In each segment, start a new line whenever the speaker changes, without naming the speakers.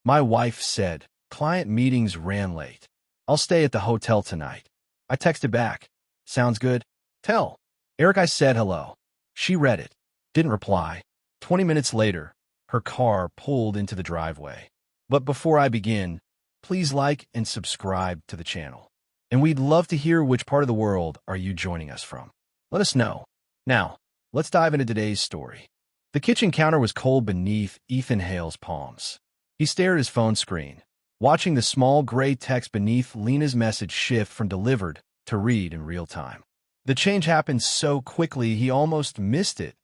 My wife said, "Client meetings ran late. I'll stay at the hotel tonight." I texted back, "Sounds good. Tell Eric I said hello." She read it, didn't reply. 20 minutes later, her car pulled into the driveway. But before I begin, please like and subscribe to the channel. And we'd love to hear which part of the world are you joining us from. Let us know. Now, let's dive into today's story. The kitchen counter was cold beneath Ethan Hale's palms. He stared at his phone screen, watching the small gray text beneath Lena's message shift from delivered to read in real time. The change happened so quickly he almost missed it,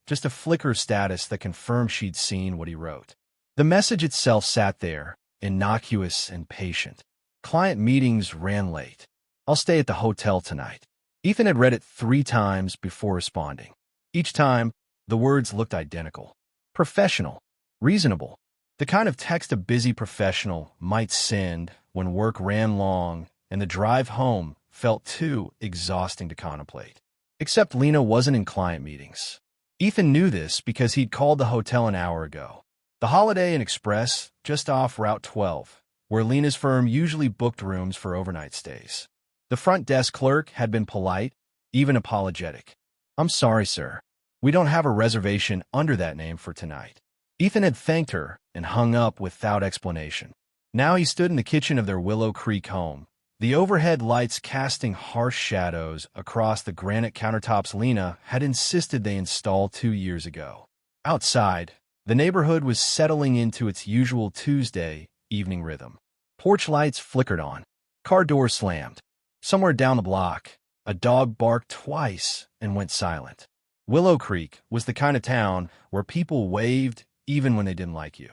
just a flicker of status that confirmed she'd seen what he wrote. The message itself sat there, innocuous and patient. "Client meetings ran late. I'll stay at the hotel tonight." Ethan had read it 3 times before responding. Each time, the words looked identical. Professional. Reasonable. The kind of text a busy professional might send when work ran long and the drive home felt too exhausting to contemplate. Except Lena wasn't in client meetings. Ethan knew this because he'd called the hotel an hour ago. The Holiday Inn Express, just off Route 12, where Lena's firm usually booked rooms for overnight stays. The front desk clerk had been polite, even apologetic. "I'm sorry, sir. We don't have a reservation under that name for tonight." Ethan had thanked her and hung up without explanation. Now he stood in the kitchen of their Willow Creek home, the overhead lights casting harsh shadows across the granite countertops Lena had insisted they install 2 years ago. Outside, the neighborhood was settling into its usual Tuesday evening rhythm. Porch lights flickered on. Car door slammed. Somewhere down the block, a dog barked twice and went silent. Willow Creek was the kind of town where people waved even when they didn't like you,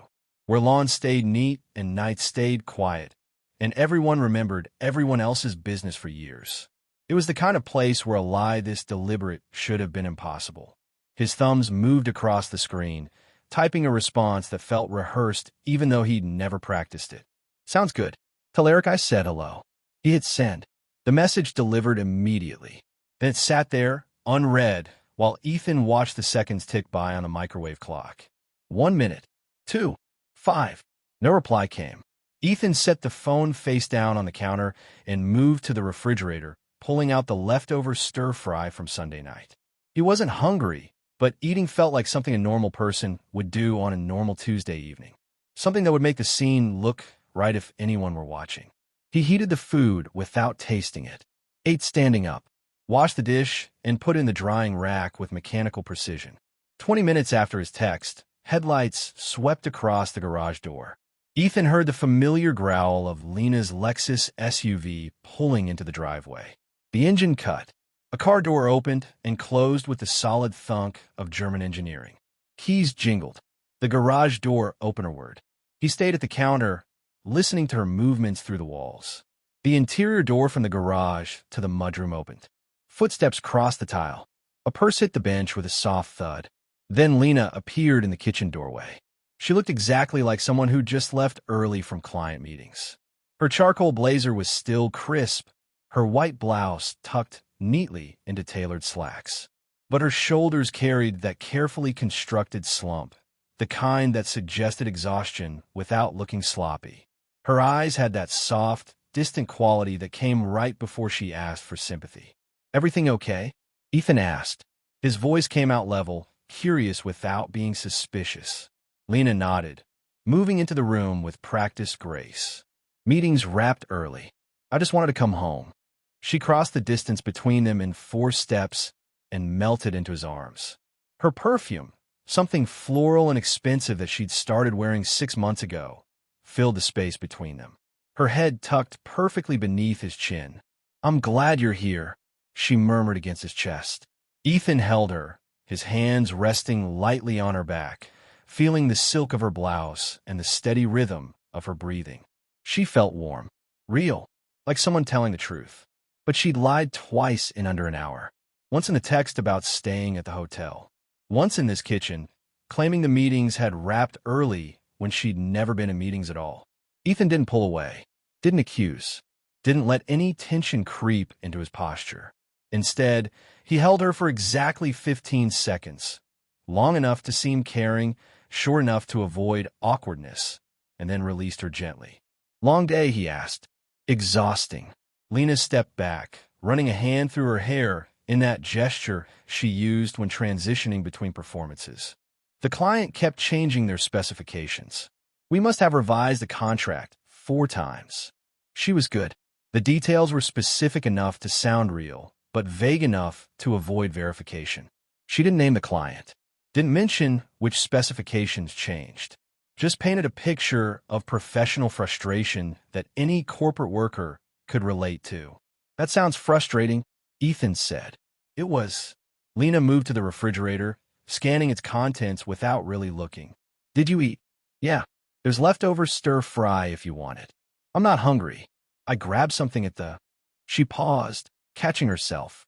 where lawns stayed neat and nights stayed quiet, and everyone remembered everyone else's business for years. It was the kind of place where a lie this deliberate should have been impossible. His thumbs moved across the screen, typing a response that felt rehearsed even though he'd never practiced it. "Sounds good. Tell Eric I said hello." He hit send. The message delivered immediately. Then it sat there, unread, while Ethan watched the seconds tick by on a microwave clock. 1 minute. 2. 5. No reply came. Ethan set the phone face down on the counter and moved to the refrigerator, pulling out the leftover stir-fry from Sunday night. He wasn't hungry, but eating felt like something a normal person would do on a normal Tuesday evening. Something that would make the scene look right if anyone were watching. He heated the food without tasting it, ate standing up, washed the dish, and put in the drying rack with mechanical precision. 20 minutes after his text, headlights swept across the garage door. Ethan heard the familiar growl of Lena's Lexus SUV pulling into the driveway. The engine cut. A car door opened and closed with the solid thunk of German engineering. Keys jingled. The garage door openerward. He stayed at the counter, listening to her movements through the walls. The interior door from the garage to the mudroom opened. Footsteps crossed the tile. A purse hit the bench with a soft thud. Then Lena appeared in the kitchen doorway. She looked exactly like someone who'd just left early from client meetings. Her charcoal blazer was still crisp, her white blouse tucked neatly into tailored slacks. But her shoulders carried that carefully constructed slump, the kind that suggested exhaustion without looking sloppy. Her eyes had that soft, distant quality that came right before she asked for sympathy. "Everything okay?" Ethan asked. His voice came out level, curious without being suspicious. Lena nodded, moving into the room with practiced grace. "Meetings wrapped early. I just wanted to come home." She crossed the distance between them in 4 steps and melted into his arms. Her perfume, something floral and expensive that she'd started wearing 6 months ago, filled the space between them. Her head tucked perfectly beneath his chin. "I'm glad you're here," she murmured against his chest. Ethan held her, his hands resting lightly on her back, feeling the silk of her blouse and the steady rhythm of her breathing. She felt warm, real, like someone telling the truth. But she'd lied twice in under an hour. Once in a text about staying at the hotel. Once in this kitchen, claiming the meetings had wrapped early when she'd never been in meetings at all. Ethan didn't pull away, didn't accuse, didn't let any tension creep into his posture. Instead, he held her for exactly 15 seconds, long enough to seem caring, short enough to avoid awkwardness, and then released her gently. "Long day," he asked. "Exhausting." Lena stepped back, running a hand through her hair in that gesture she used when transitioning between performances. The client kept changing their specifications. "We must have revised the contract 4 times. She was good. The details were specific enough to sound real, but vague enough to avoid verification. She didn't name the client, didn't mention which specifications changed. Just painted a picture of professional frustration that any corporate worker could relate to. "That sounds frustrating," Ethan said. "It was." Lena moved to the refrigerator, scanning its contents without really looking. "Did you eat?" "Yeah. There's leftover stir-fry if you want it." "I'm not hungry. I grabbed something at the—" She paused, catching herself.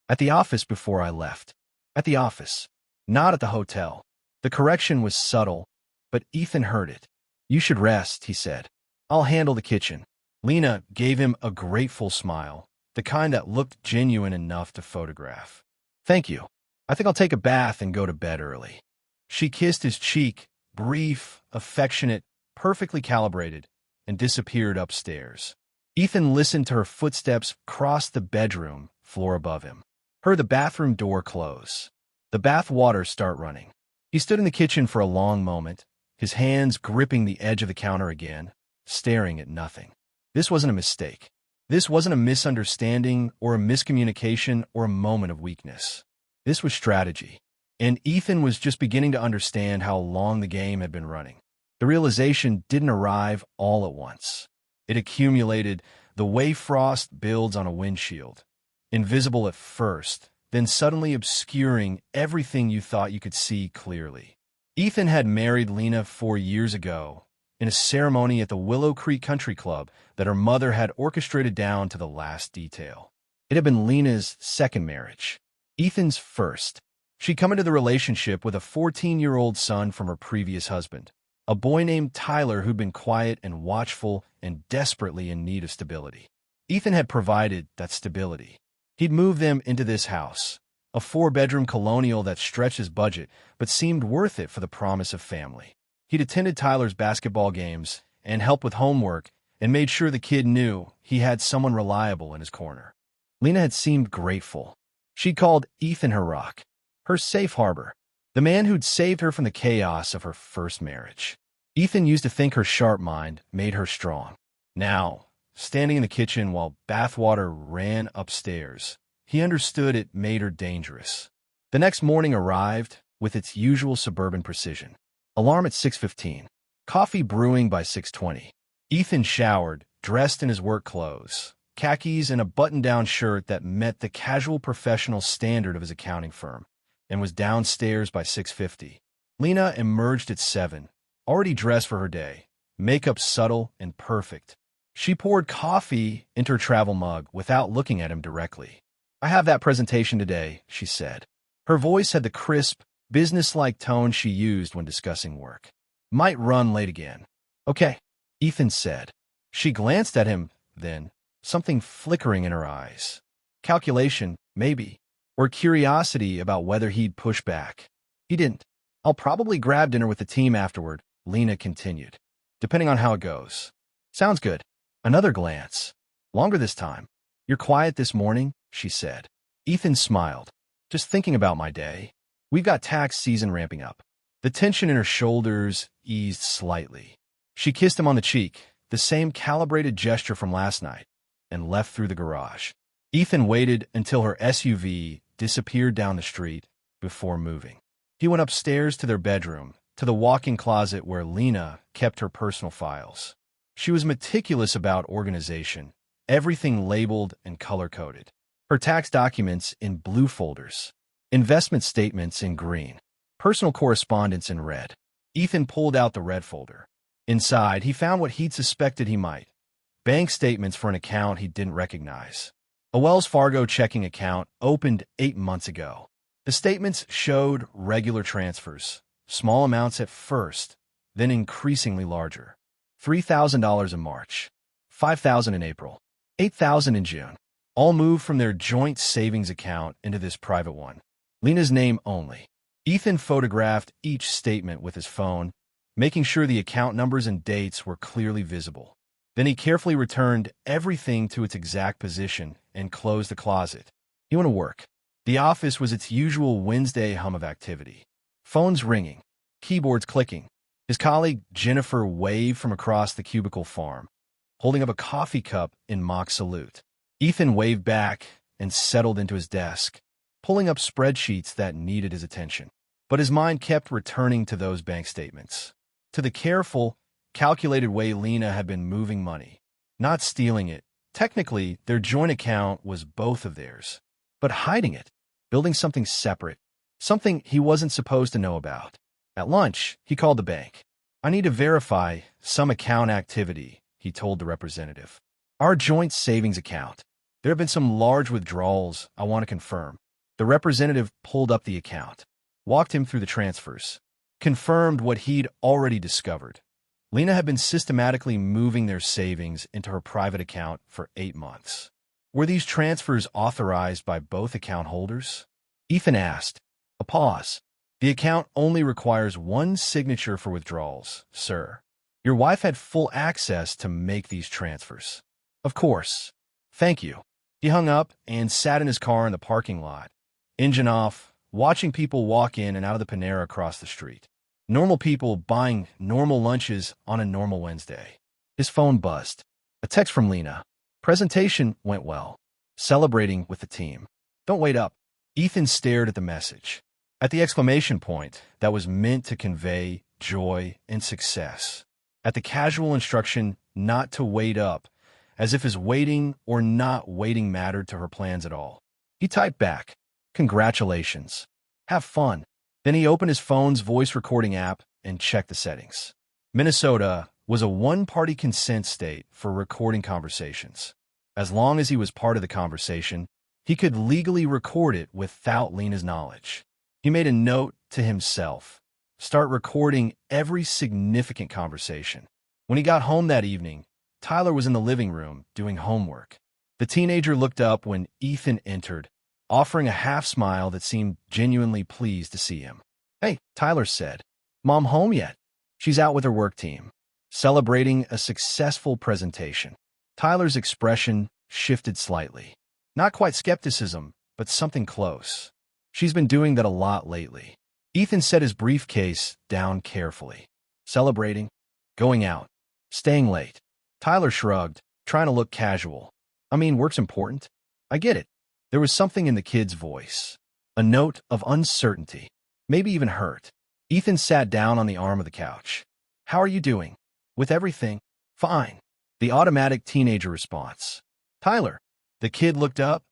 "At the office before I left." "At the office. Not at the hotel." The correction was subtle, but Ethan heard it. "You should rest," he said. "I'll handle the kitchen." Lena gave him a grateful smile, the kind that looked genuine enough to photograph. "Thank you. I think I'll take a bath and go to bed early." She kissed his cheek, brief, affectionate, perfectly calibrated, and disappeared upstairs. Ethan listened to her footsteps cross the bedroom floor above him, heard the bathroom door close, the bath water start running. He stood in the kitchen for a long moment, his hands gripping the edge of the counter again, staring at nothing. This wasn't a mistake. This wasn't a misunderstanding or a miscommunication or a moment of weakness. This was strategy. And Ethan was just beginning to understand how long the game had been running. The realization didn't arrive all at once. It accumulated the way frost builds on a windshield, invisible at first, then suddenly obscuring everything you thought you could see clearly. Ethan had married Lena 4 years ago in a ceremony at the Willow Creek Country Club that her mother had orchestrated down to the last detail. It had been Lena's second marriage, Ethan's first. She'd come into the relationship with a 14-year-old son from her previous husband, a boy named Tyler who'd been quiet and watchful and desperately in need of stability. Ethan had provided that stability. He'd moved them into this house, a 4-bedroom colonial that stretched his budget but seemed worth it for the promise of family. He'd attended Tyler's basketball games and helped with homework and made sure the kid knew he had someone reliable in his corner. Lena had seemed grateful. She called Ethan her rock, her safe harbor, the man who'd saved her from the chaos of her first marriage. Ethan used to think her sharp mind made her strong. Now, standing in the kitchen while bathwater ran upstairs, he understood it made her dangerous. The next morning arrived with its usual suburban precision. Alarm at 6:15. Coffee brewing by 6:20. Ethan showered, dressed in his work clothes, khakis and a button-down shirt that met the casual professional standard of his accounting firm, and was downstairs by 6:50. Lena emerged at 7, already dressed for her day, makeup subtle and perfect. She poured coffee into her travel mug without looking at him directly. "I have that presentation today," she said. Her voice had the crisp, businesslike tone she used when discussing work. "Might run late again." "Okay," Ethan said. She glanced at him, then, something flickering in her eyes. Calculation, maybe, or curiosity about whether he'd push back. He didn't. "I'll probably grab dinner with the team afterward," Lena continued, "depending on how it goes." "Sounds good." Another glance. "Longer this time." "You're quiet this morning," she said. Ethan smiled. "Just thinking about my day. We've got tax season ramping up." The tension in her shoulders eased slightly. She kissed him on the cheek, the same calibrated gesture from last night, and left through the garage. Ethan waited until her SUV disappeared down the street before moving. He went upstairs to their bedroom, to the walk-in closet where Lena kept her personal files. She was meticulous about organization, everything labeled and color-coded. Her tax documents in blue folders, investment statements in green, personal correspondence in red. Ethan pulled out the red folder. Inside, he found what he'd suspected he might: bank statements for an account he didn't recognize. A Wells Fargo checking account opened 8 months ago. The statements showed regular transfers, small amounts at first, then increasingly larger. $3,000 in March, $5,000 in April, $8,000 in June. All moved from their joint savings account into this private one. Lena's name only. Ethan photographed each statement with his phone, making sure the account numbers and dates were clearly visible. Then he carefully returned everything to its exact position and closed the closet. He went to work. The office was its usual Wednesday hum of activity. Phones ringing, keyboards clicking. His colleague Jennifer waved from across the cubicle farm, holding up a coffee cup in mock salute. Ethan waved back and settled into his desk, pulling up spreadsheets that needed his attention. But his mind kept returning to those bank statements, to the careful, calculated way Lena had been moving money, not stealing it. Technically, their joint account was both of theirs, but hiding it, building something separate, something he wasn't supposed to know about. At lunch, he called the bank. "I need to verify some account activity," he told the representative. "Our joint savings account. There have been some large withdrawals I want to confirm." The representative pulled up the account, walked him through the transfers, confirmed what he'd already discovered. Lena had been systematically moving their savings into her private account for 8 months. Were these transfers authorized by both account holders? Ethan asked. A pause. "The account only requires one signature for withdrawals, sir. Your wife had full access to make these transfers." "Of course. Thank you." He hung up and sat in his car in the parking lot, engine off, watching people walk in and out of the Panera across the street. Normal people buying normal lunches on a normal Wednesday. His phone buzzed. A text from Lena. "Presentation went well. Celebrating with the team. Don't wait up." Ethan stared at the message, at the exclamation point that was meant to convey joy and success, at the casual instruction not to wait up, as if his waiting or not waiting mattered to her plans at all. He typed back, "Congratulations. Have fun." Then he opened his phone's voice recording app and checked the settings. Minnesota was a one-party consent state for recording conversations. As long as he was part of the conversation, he could legally record it without Lena's knowledge. He made a note to himself: start recording every significant conversation. When he got home that evening, Tyler was in the living room doing homework. The teenager looked up when Ethan entered, offering a half-smile that seemed genuinely pleased to see him. "Hey," Tyler said. "Mom home yet?" "She's out with her work team, celebrating a successful presentation." Tyler's expression shifted slightly. Not quite skepticism, but something close. "She's been doing that a lot lately." Ethan set his briefcase down carefully. "Celebrating? Going out? Staying late?" Tyler shrugged, trying to look casual. "I mean, work's important. I get it." There was something in the kid's voice, a note of uncertainty, maybe even hurt. Ethan sat down on the arm of the couch. "How are you doing? With everything?" "Fine." The automatic teenager response. "Tyler." The kid looked up,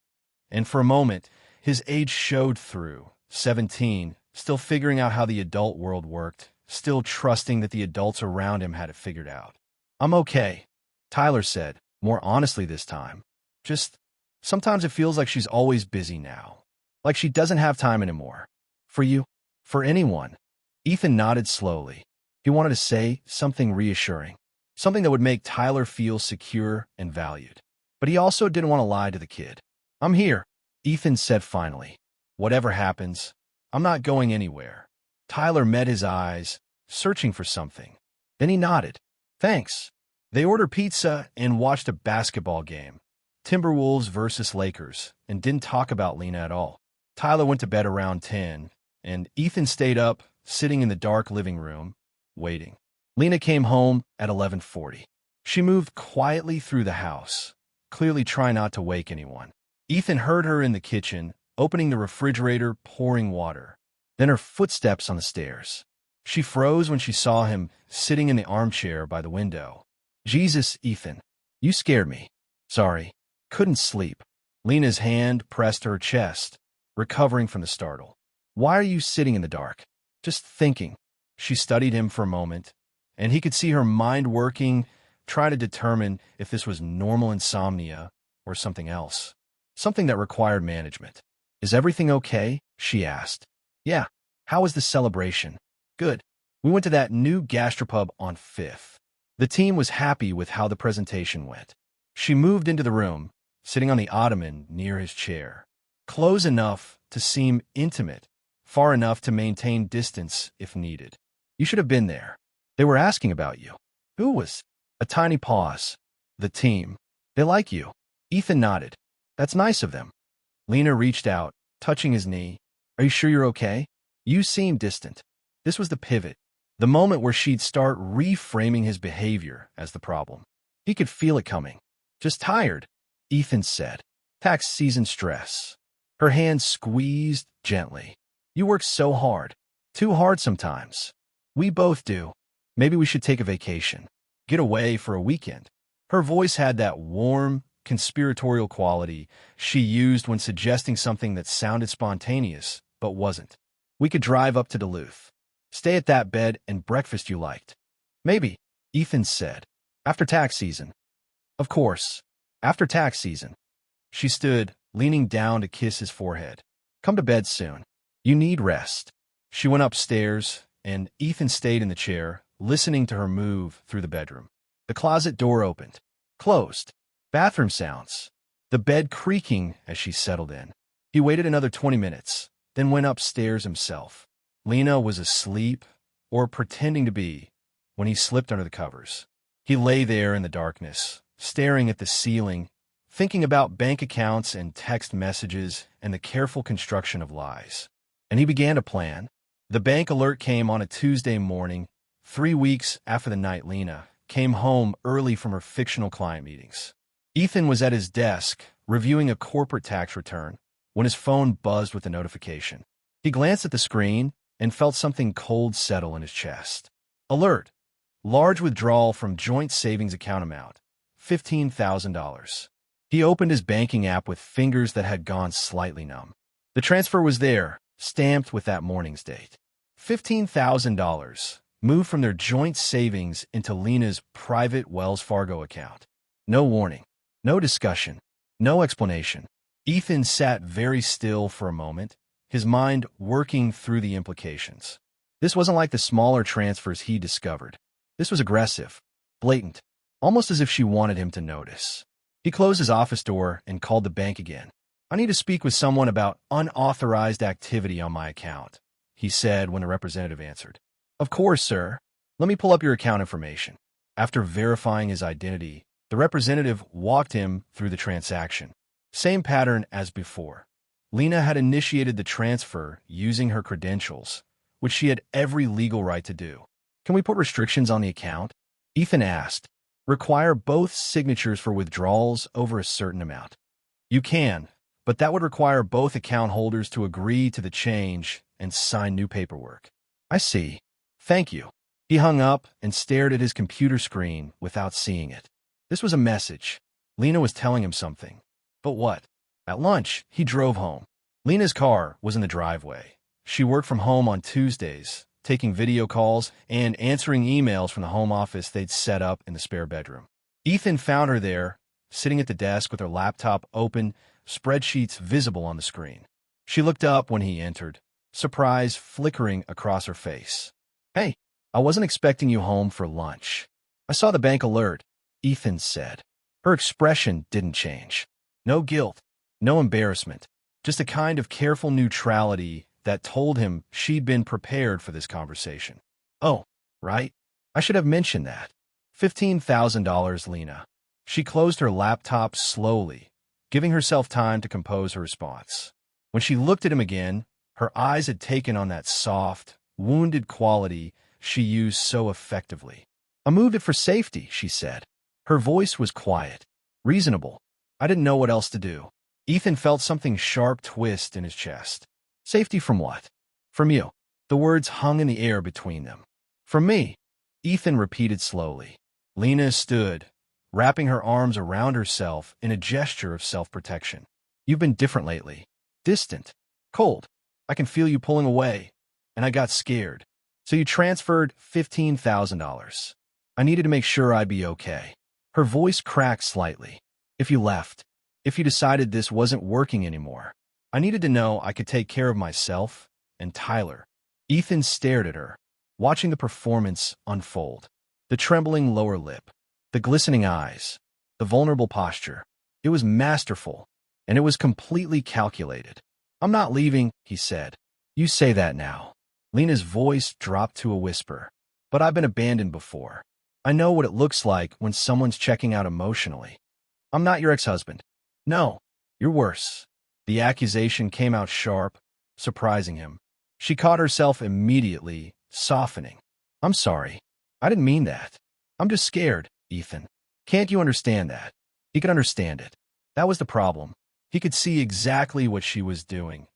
and for a moment, his age showed through. 17, still figuring out how the adult world worked, still trusting that the adults around him had it figured out. "I'm okay," Tyler said, more honestly this time. "Just sometimes it feels like she's always busy now, like she doesn't have time anymore." "For you? For anyone?" Ethan nodded slowly. He wanted to say something reassuring, something that would make Tyler feel secure and valued. But he also didn't want to lie to the kid. "I'm here," Ethan said finally. "Whatever happens, I'm not going anywhere." Tyler met his eyes, searching for something. Then he nodded. "Thanks." They ordered pizza and watched a basketball game, Timberwolves versus Lakers, and didn't talk about Lena at all. Tyler went to bed around 10, and Ethan stayed up, sitting in the dark living room, waiting. Lena came home at 11:40. She moved quietly through the house, clearly trying not to wake anyone. Ethan heard her in the kitchen, opening the refrigerator, pouring water. Then her footsteps on the stairs. She froze when she saw him sitting in the armchair by the window. "Jesus, Ethan, you scared me." "Sorry. Couldn't sleep." Lena's hand pressed her chest, recovering from the startle. "Why are you sitting in the dark?" "Just thinking." She studied him for a moment, and he could see her mind working, trying to determine if this was normal insomnia or something else, something that required management. "Is everything okay?" she asked. "Yeah. How was the celebration?" "Good. We went to that new gastropub on 5th. The team was happy with how the presentation went." She moved into the room, sitting on the ottoman near his chair, close enough to seem intimate, far enough to maintain distance if needed. "You should have been there. They were asking about you. Who was? A tiny pause. The team. They like you. Ethan nodded. That's nice of them. Lena reached out, touching his knee. Are you sure you're okay? You seem distant. This was the pivot. The moment where she'd start reframing his behavior as the problem. He could feel it coming. Just tired, Ethan said. Tax season stress. Her hand squeezed gently. You work so hard. Too hard sometimes. We both do. Maybe we should take a vacation. Get away for a weekend. Her voice had that warm, conspiratorial quality she used when suggesting something that sounded spontaneous, but wasn't. We could drive up to Duluth. Stay at that bed and breakfast you liked. Maybe, Ethan said. After tax season. Of course. After tax season. She stood, leaning down to kiss his forehead. Come to bed soon. You need rest. She went upstairs, and Ethan stayed in the chair, listening to her move through the bedroom. The closet door opened. Closed. Bathroom sounds. The bed creaking as she settled in. He waited another 20 minutes, then went upstairs himself. Lena was asleep, or pretending to be, when he slipped under the covers. He lay there in the darkness, staring at the ceiling, thinking about bank accounts and text messages and the careful construction of lies. And he began to plan. The bank alert came on a Tuesday morning, 3 weeks after the night Lena came home early from her fictional client meetings. Ethan was at his desk, reviewing a corporate tax return, when his phone buzzed with a notification. He glanced at the screen and felt something cold settle in his chest. Alert. Large withdrawal from joint savings account amount. $15,000. He opened his banking app with fingers that had gone slightly numb. The transfer was there, stamped with that morning's date. $15,000 moved from their joint savings into Lena's private Wells Fargo account. No warning, no discussion, no explanation. Ethan sat very still for a moment, his mind working through the implications. This wasn't like the smaller transfers he discovered. This was aggressive, blatant, almost as if she wanted him to notice. He closed his office door and called the bank again. I need to speak with someone about unauthorized activity on my account, he said when the representative answered. Of course, sir. Let me pull up your account information. After verifying his identity, the representative walked him through the transaction. Same pattern as before. Lena had initiated the transfer using her credentials, which she had every legal right to do. Can we put restrictions on the account? Ethan asked. Require both signatures for withdrawals over a certain amount. You can, but that would require both account holders to agree to the change and sign new paperwork. I see. Thank you. He hung up and stared at his computer screen without seeing it. This was a message. Lena was telling him something. But what? At lunch, he drove home. Lena's car was in the driveway. She worked from home on Tuesdays, taking video calls and answering emails from the home office they'd set up in the spare bedroom. Ethan found her there, sitting at the desk with her laptop open, spreadsheets visible on the screen. She looked up when he entered, surprise flickering across her face. Hey, I wasn't expecting you home for lunch. I saw the bank alert, Ethan said. Her expression didn't change. No guilt, no embarrassment, just a kind of careful neutrality that told him she'd been prepared for this conversation. Oh, right. I should have mentioned that. $15,000, Lena. She closed her laptop slowly, giving herself time to compose her response. When she looked at him again, her eyes had taken on that soft, wounded quality she used so effectively. I moved it for safety, she said. Her voice was quiet, reasonable. I didn't know what else to do. Ethan felt something sharp twist in his chest. Safety from what? From you. The words hung in the air between them. From me, Ethan repeated slowly. Lena stood, wrapping her arms around herself in a gesture of self-protection. You've been different lately. Distant. Cold. I can feel you pulling away. And I got scared. So you transferred $15,000. I needed to make sure I'd be okay. Her voice cracked slightly. If you left, if you decided this wasn't working anymore, I needed to know I could take care of myself and Tyler. Ethan stared at her, watching the performance unfold. The trembling lower lip, the glistening eyes, the vulnerable posture. It was masterful, and it was completely calculated. I'm not leaving, he said. You say that now. Lena's voice dropped to a whisper. but I've been abandoned before. I know what it looks like when someone's checking out emotionally. I'm not your ex-husband. No, you're worse. The accusation came out sharp, surprising him. She caught herself immediately, softening. I'm sorry. I didn't mean that. I'm just scared, Ethan. Can't you understand that? He could understand it. That was the problem. He could see exactly what she was doing,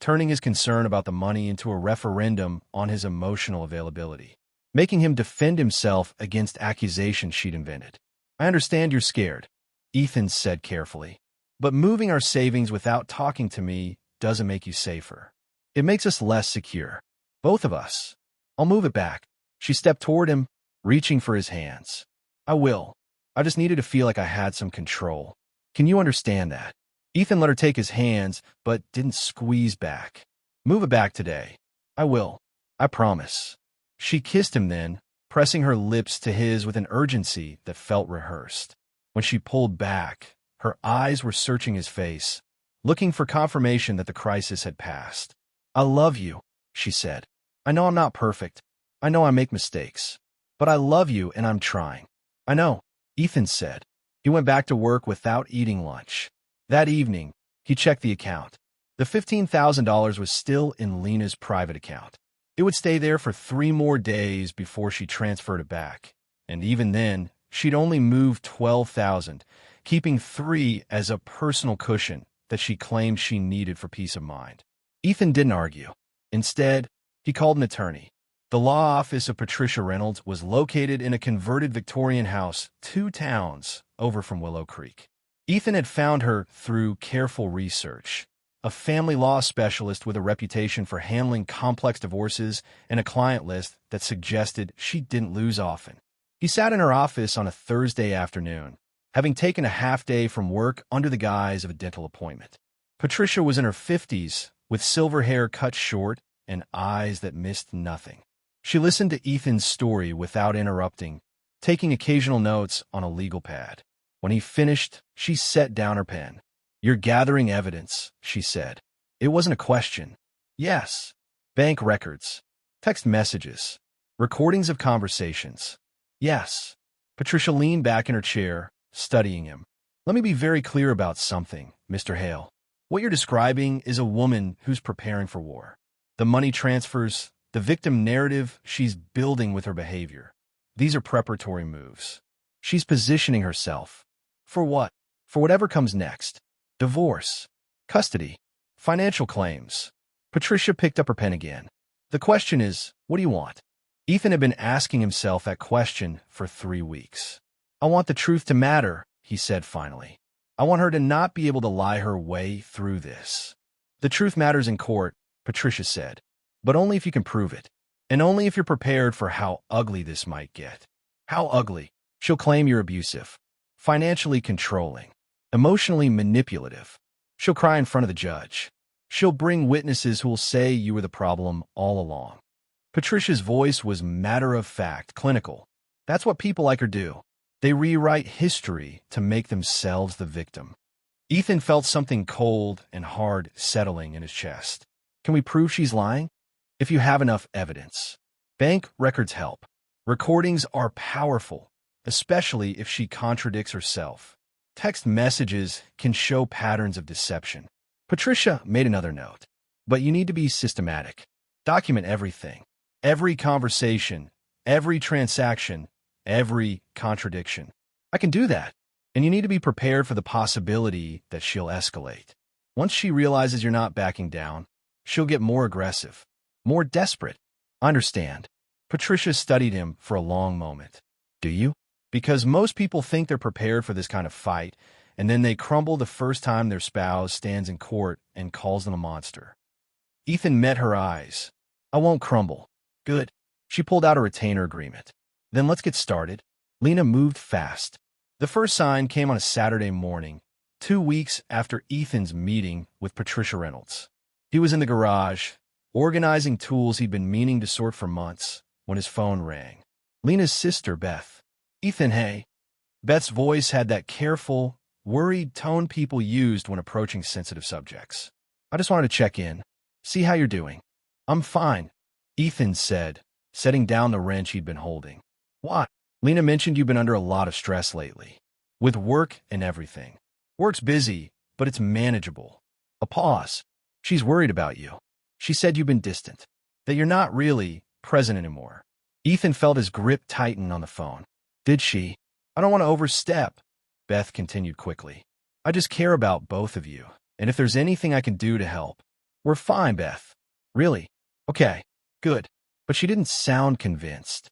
turning his concern about the money into a referendum on his emotional availability, making him defend himself against accusations she'd invented. I understand you're scared, Ethan said carefully. But moving our savings without talking to me doesn't make you safer. It makes us less secure. Both of us. I'll move it back. She stepped toward him, reaching for his hands. I will. I just needed to feel like I had some control. Can you understand that? Ethan let her take his hands, but didn't squeeze back. Move it back today. I will. I promise. She kissed him then, pressing her lips to his with an urgency that felt rehearsed. When she pulled back, her eyes were searching his face, looking for confirmation that the crisis had passed. I love you, she said. I know I'm not perfect. I know I make mistakes. But I love you and I'm trying. I know, Ethan said. He went back to work without eating lunch. That evening, he checked the account. The $15,000 was still in Lena's private account. It would stay there for 3 more days before she transferred it back. And even then, she'd only moved $12,000, keeping 3 as a personal cushion that she claimed she needed for peace of mind. Ethan didn't argue. Instead, he called an attorney. The law office of Patricia Reynolds was located in a converted Victorian house 2 towns over from Willow Creek. Ethan had found her through careful research, a family law specialist with a reputation for handling complex divorces and a client list that suggested she didn't lose often. He sat in her office on a Thursday afternoon, having taken a half-day from work under the guise of a dental appointment. Patricia was in her 50s, with silver hair cut short and eyes that missed nothing. She listened to Ethan's story without interrupting, taking occasional notes on a legal pad. When he finished, she set down her pen. You're gathering evidence, she said. It wasn't a question. Yes. Bank records. Text messages. Recordings of conversations. Yes. Patricia leaned back in her chair, studying him. Let me be very clear about something, Mr. Hale. What you're describing is a woman who's preparing for war. The money transfers, the victim narrative she's building with her behavior. These are preparatory moves. She's positioning herself. For what? For whatever comes next. Divorce. Custody. Financial claims. Patricia picked up her pen again. The question is, what do you want? Ethan had been asking himself that question for 3 weeks. I want the truth to matter, he said finally. I want her to not be able to lie her way through this. The truth matters in court, Patricia said, but only if you can prove it, and only if you're prepared for how ugly this might get. How ugly? She'll claim you're abusive, financially controlling, emotionally manipulative. She'll cry in front of the judge. She'll bring witnesses who will say you were the problem all along. Patricia's voice was matter-of-fact, clinical. That's what people like her do. They rewrite history to make themselves the victim. Ethan felt something cold and hard settling in his chest. Can we prove she's lying? If you have enough evidence. Bank records help. Recordings are powerful, especially if she contradicts herself. Text messages can show patterns of deception. Patricia made another note. But you need to be systematic. Document everything. Every conversation, every transaction, every contradiction. I can do that. And you need to be prepared for the possibility that she'll escalate. Once she realizes you're not backing down, she'll get more aggressive, more desperate. I understand. Patricia studied him for a long moment. Do you? Because most people think they're prepared for this kind of fight, and then they crumble the first time their spouse stands in court and calls them a monster. Ethan met her eyes. I won't crumble. Good. She pulled out a retainer agreement. Then let's get started. Lena moved fast. The first sign came on a Saturday morning, 2 weeks after Ethan's meeting with Patricia Reynolds. He was in the garage, organizing tools he'd been meaning to sort for months, when his phone rang. Lena's sister, Beth. Ethan, hey. Beth's voice had that careful, worried tone people used when approaching sensitive subjects. I just wanted to check in, see how you're doing. I'm fine, Ethan said, setting down the wrench he'd been holding. Why? Lena mentioned you've been under a lot of stress lately. With work and everything. Work's busy, but it's manageable. A pause. She's worried about you. She said you've been distant. That you're not really present anymore. Ethan felt his grip tighten on the phone. Did she? I don't want to overstep, Beth continued quickly. I just care about both of you, and if there's anything I can do to help. We're fine, Beth. Really? Okay, good. But she didn't sound convinced.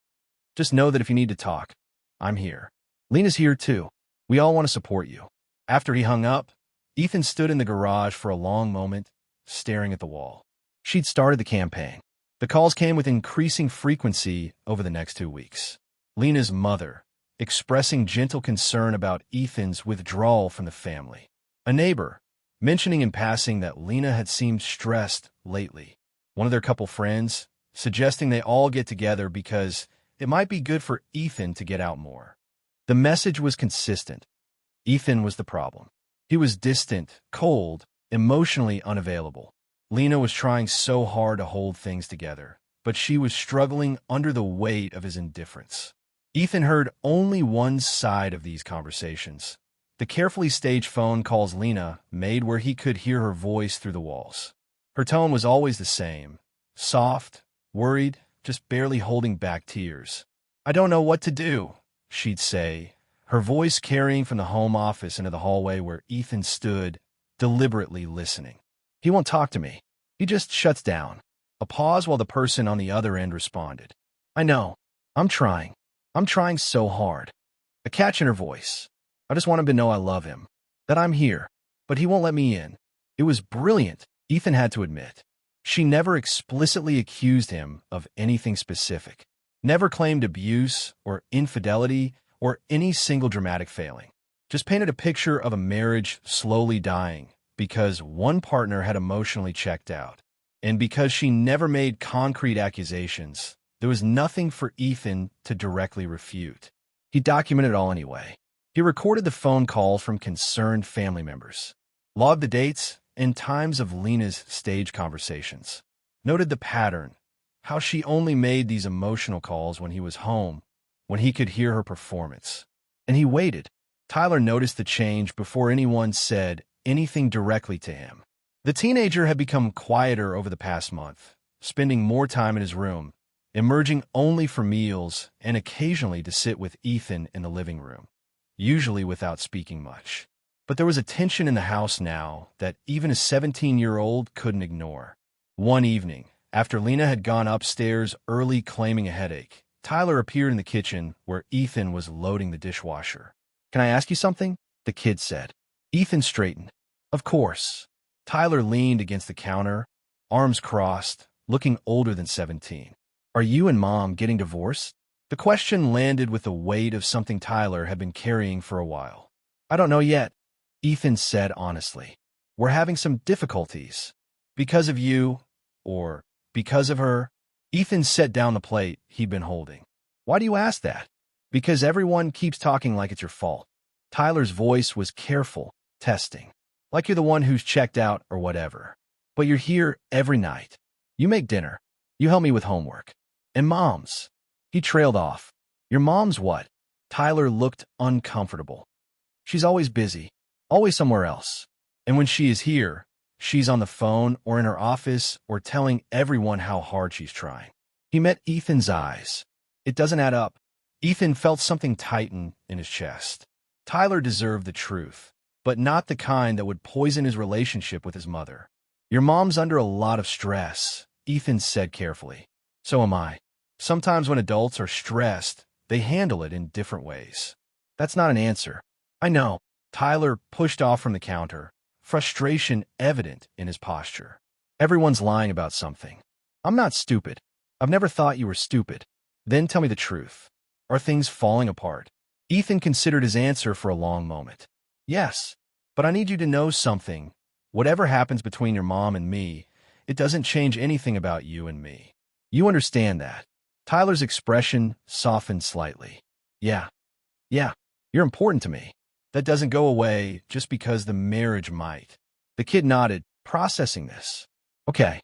Just know that if you need to talk, I'm here. Lena's here too. We all want to support you. After he hung up, Ethan stood in the garage for a long moment, staring at the wall. She'd started the campaign. The calls came with increasing frequency over the next 2 weeks. Lena's mother, expressing gentle concern about Ethan's withdrawal from the family. A neighbor, mentioning in passing that Lena had seemed stressed lately. One of their couple friends, suggesting they all get together because it might be good for Ethan to get out more. The message was consistent. Ethan was the problem. He was distant, cold, emotionally unavailable. Lena was trying so hard to hold things together, but she was struggling under the weight of his indifference. Ethan heard only one side of these conversations. The carefully staged phone calls Lena made where he could hear her voice through the walls. Her tone was always the same, soft, worried, just barely holding back tears. I don't know what to do, she'd say, her voice carrying from the home office into the hallway where Ethan stood, deliberately listening. He won't talk to me. He just shuts down. A pause while the person on the other end responded. I know. I'm trying. I'm trying so hard. A catch in her voice. I just want him to know I love him. That I'm here. But he won't let me in. It was brilliant, Ethan had to admit. She never explicitly accused him of anything specific. Never claimed abuse or infidelity or any single dramatic failing. Just painted a picture of a marriage slowly dying because one partner had emotionally checked out. And because she never made concrete accusations, there was nothing for Ethan to directly refute. He documented it all anyway. He recorded the phone calls from concerned family members, logged the dates and times of Lena's stage conversations, noted the pattern, how she only made these emotional calls when he was home, when he could hear her performance. And he waited. Tyler noticed the change before anyone said anything directly to him. The teenager had become quieter over the past month, spending more time in his room, emerging only for meals and occasionally to sit with Ethan in the living room, usually without speaking much. But there was a tension in the house now that even a 17-year-old couldn't ignore. One evening, after Lena had gone upstairs early claiming a headache, Tyler appeared in the kitchen where Ethan was loading the dishwasher. Can I ask you something? The kid said. Ethan straightened. Of course. Tyler leaned against the counter, arms crossed, looking older than 17. Are you and Mom getting divorced? The question landed with the weight of something Tyler had been carrying for a while. I don't know yet, Ethan said honestly. We're having some difficulties. Because of you, or because of her? Ethan set down the plate he'd been holding. Why do you ask that? Because everyone keeps talking like it's your fault. Tyler's voice was careful, testing. Like you're the one who's checked out or whatever. But you're here every night. You make dinner. You help me with homework. And Mom's. He trailed off. Your mom's what? Tyler looked uncomfortable. She's always busy. Always somewhere else. And when she is here, she's on the phone or in her office or telling everyone how hard she's trying. He met Ethan's eyes. It doesn't add up. Ethan felt something tighten in his chest. Tyler deserved the truth, but not the kind that would poison his relationship with his mother. Your mom's under a lot of stress, Ethan said carefully. So am I. Sometimes when adults are stressed, they handle it in different ways. That's not an answer. I know. Tyler pushed off from the counter, frustration evident in his posture. Everyone's lying about something. I'm not stupid. I've never thought you were stupid. Then tell me the truth. Are things falling apart? Ethan considered his answer for a long moment. Yes, but I need you to know something. Whatever happens between your mom and me, it doesn't change anything about you and me. You understand that. Tyler's expression softened slightly. Yeah, you're important to me. That doesn't go away just because the marriage might. The kid nodded, processing this. Okay.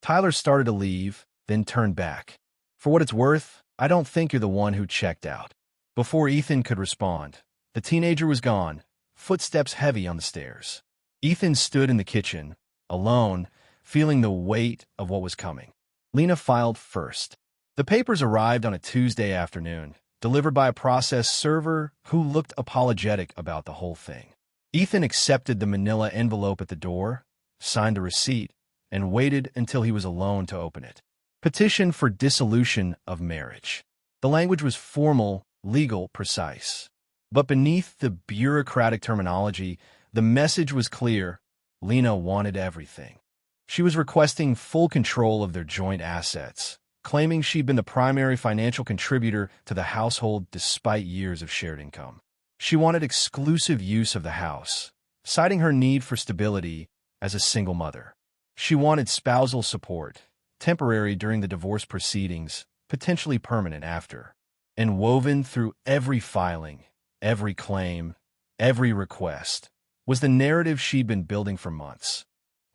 Tyler started to leave, then turned back. For what it's worth, I don't think you're the one who checked out. Before Ethan could respond, the teenager was gone, footsteps heavy on the stairs. Ethan stood in the kitchen, alone, feeling the weight of what was coming. Lena filed first. The papers arrived on a Tuesday afternoon, delivered by a process server who looked apologetic about the whole thing. Ethan accepted the manila envelope at the door, signed a receipt, and waited until he was alone to open it. Petition for dissolution of marriage. The language was formal, legal, precise. But beneath the bureaucratic terminology, the message was clear. Lena wanted everything. She was requesting full control of their joint assets, claiming she'd been the primary financial contributor to the household despite years of shared income. She wanted exclusive use of the house, citing her need for stability as a single mother. She wanted spousal support, temporary during the divorce proceedings, potentially permanent after. And woven through every filing, every claim, every request, was the narrative she'd been building for months.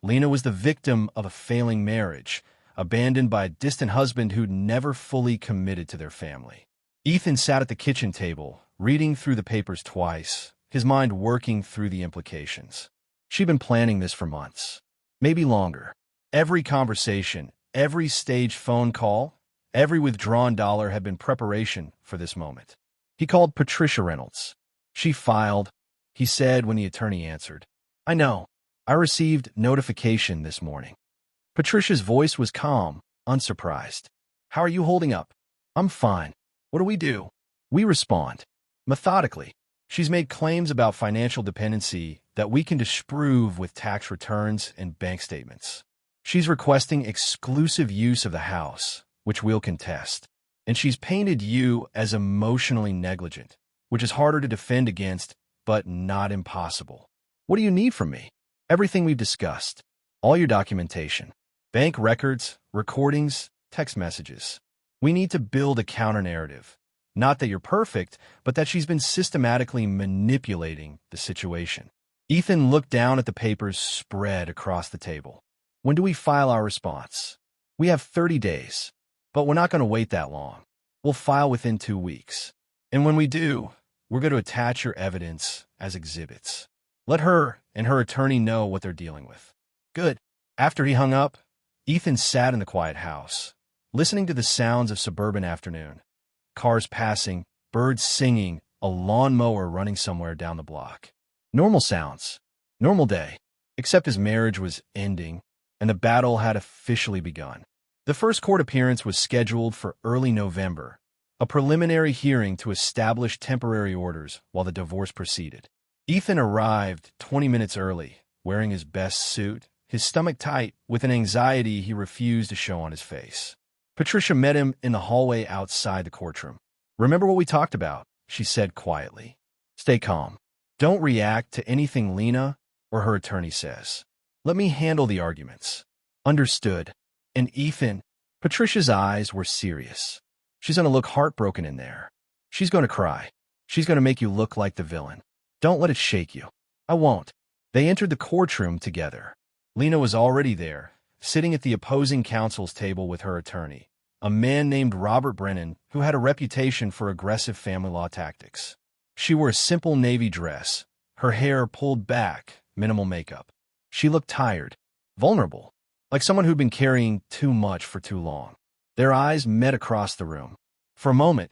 Lena was the victim of a failing marriage, abandoned by a distant husband who'd never fully committed to their family. Ethan sat at the kitchen table, reading through the papers twice, his mind working through the implications. She'd been planning this for months, maybe longer. Every conversation, every staged phone call, every withdrawn dollar had been preparation for this moment. He called Patricia Reynolds. She filed, he said when the attorney answered. I know. I received notification this morning. Patricia's voice was calm, unsurprised. How are you holding up? I'm fine. What do we do? We respond. Methodically. She's made claims about financial dependency that we can disprove with tax returns and bank statements. She's requesting exclusive use of the house, which we'll contest. And she's painted you as emotionally negligent, which is harder to defend against, but not impossible. What do you need from me? Everything we've discussed. All your documentation. Bank records, recordings, text messages. We need to build a counter-narrative. Not that you're perfect, but that she's been systematically manipulating the situation. Ethan looked down at the papers spread across the table. When do we file our response? We have 30 days, but we're not going to wait that long. We'll file within 2 weeks. And when we do, we're going to attach your evidence as exhibits. Let her and her attorney know what they're dealing with. Good. After he hung up, Ethan sat in the quiet house, listening to the sounds of suburban afternoon. Cars passing, birds singing, a lawnmower running somewhere down the block. Normal sounds. Normal day. Except his marriage was ending, and the battle had officially begun. The first court appearance was scheduled for early November, a preliminary hearing to establish temporary orders while the divorce proceeded. Ethan arrived 20 minutes early, wearing his best suit, his stomach tight, with an anxiety he refused to show on his face. Patricia met him in the hallway outside the courtroom. Remember what we talked about, she said quietly. Stay calm. Don't react to anything Lena or her attorney says. Let me handle the arguments. Understood. And Ethan, Patricia's eyes were serious. She's going to look heartbroken in there. She's going to cry. She's going to make you look like the villain. Don't let it shake you. I won't. They entered the courtroom together. Lena was already there, sitting at the opposing counsel's table with her attorney, a man named Robert Brennan who had a reputation for aggressive family law tactics. She wore a simple navy dress, her hair pulled back, minimal makeup. She looked tired, vulnerable, like someone who'd been carrying too much for too long. Their eyes met across the room. For a moment,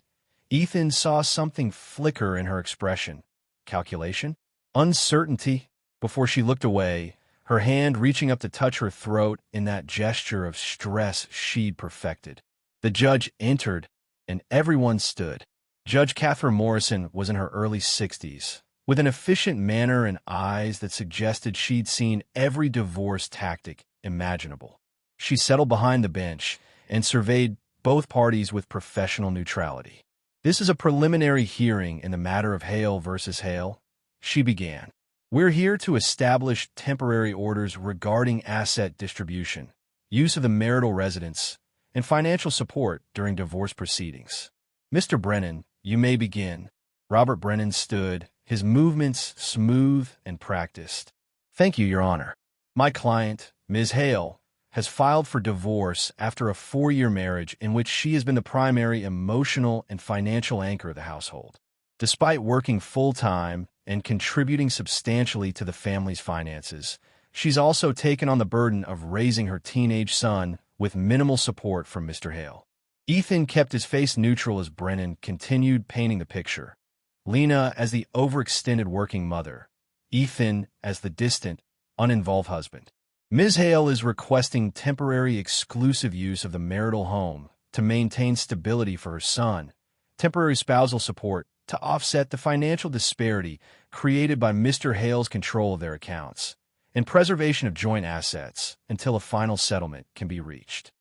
Ethan saw something flicker in her expression. Calculation? Uncertainty? Before she looked away, her hand reaching up to touch her throat in that gesture of stress she'd perfected. The judge entered, and everyone stood. Judge Catherine Morrison was in her early 60s, with an efficient manner and eyes that suggested she'd seen every divorce tactic imaginable. She settled behind the bench and surveyed both parties with professional neutrality. This is a preliminary hearing in the matter of Hale versus Hale, she began. We're here to establish temporary orders regarding asset distribution, use of the marital residence, and financial support during divorce proceedings. Mr. Brennan, you may begin. Robert Brennan stood, his movements smooth and practiced. Thank you, Your Honor. My client, Ms. Hale, has filed for divorce after a 4-year marriage in which she has been the primary emotional and financial anchor of the household. Despite working full-time and contributing substantially to the family's finances, she's also taken on the burden of raising her teenage son with minimal support from Mr. Hale. Ethan kept his face neutral as Brennan continued painting the picture. Lena as the overextended working mother, Ethan as the distant, uninvolved husband. Ms. Hale is requesting temporary exclusive use of the marital home to maintain stability for her son, temporary spousal support to offset the financial disparity created by Mr. Hale's control of their accounts, and preservation of joint assets until a final settlement can be reached.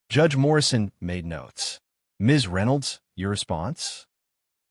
Judge Morrison made notes. Ms. Reynolds, your response?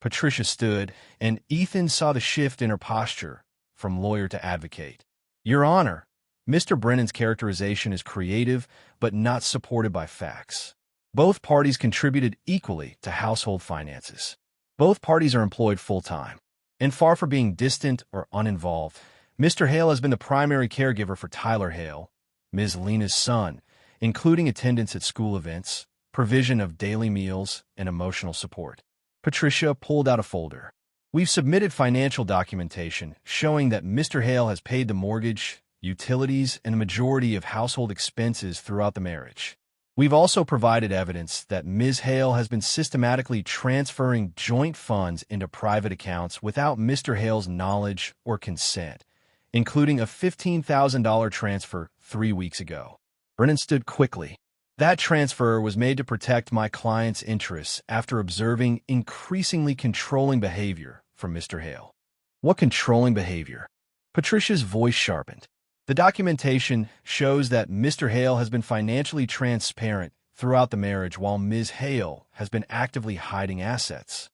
Patricia stood, and Ethan saw the shift in her posture from lawyer to advocate. Your Honor, Mr. Brennan's characterization is creative but not supported by facts. Both parties contributed equally to household finances. Both parties are employed full-time. And far from being distant or uninvolved, Mr. Hale has been the primary caregiver for Tyler Hale, Ms. Lena's son, including attendance at school events, provision of daily meals, and emotional support. Patricia pulled out a folder. We've submitted financial documentation showing that Mr. Hale has paid the mortgage, utilities, and a majority of household expenses throughout the marriage. We've also provided evidence that Ms. Hale has been systematically transferring joint funds into private accounts without Mr. Hale's knowledge or consent, including a $15,000 transfer 3 weeks ago. Brennan stood quickly. That transfer was made to protect my client's interests after observing increasingly controlling behavior from Mr. Hale. What controlling behavior? Patricia's voice sharpened. The documentation shows that Mr. Hale has been financially transparent throughout the marriage while Ms. Hale has been actively hiding assets.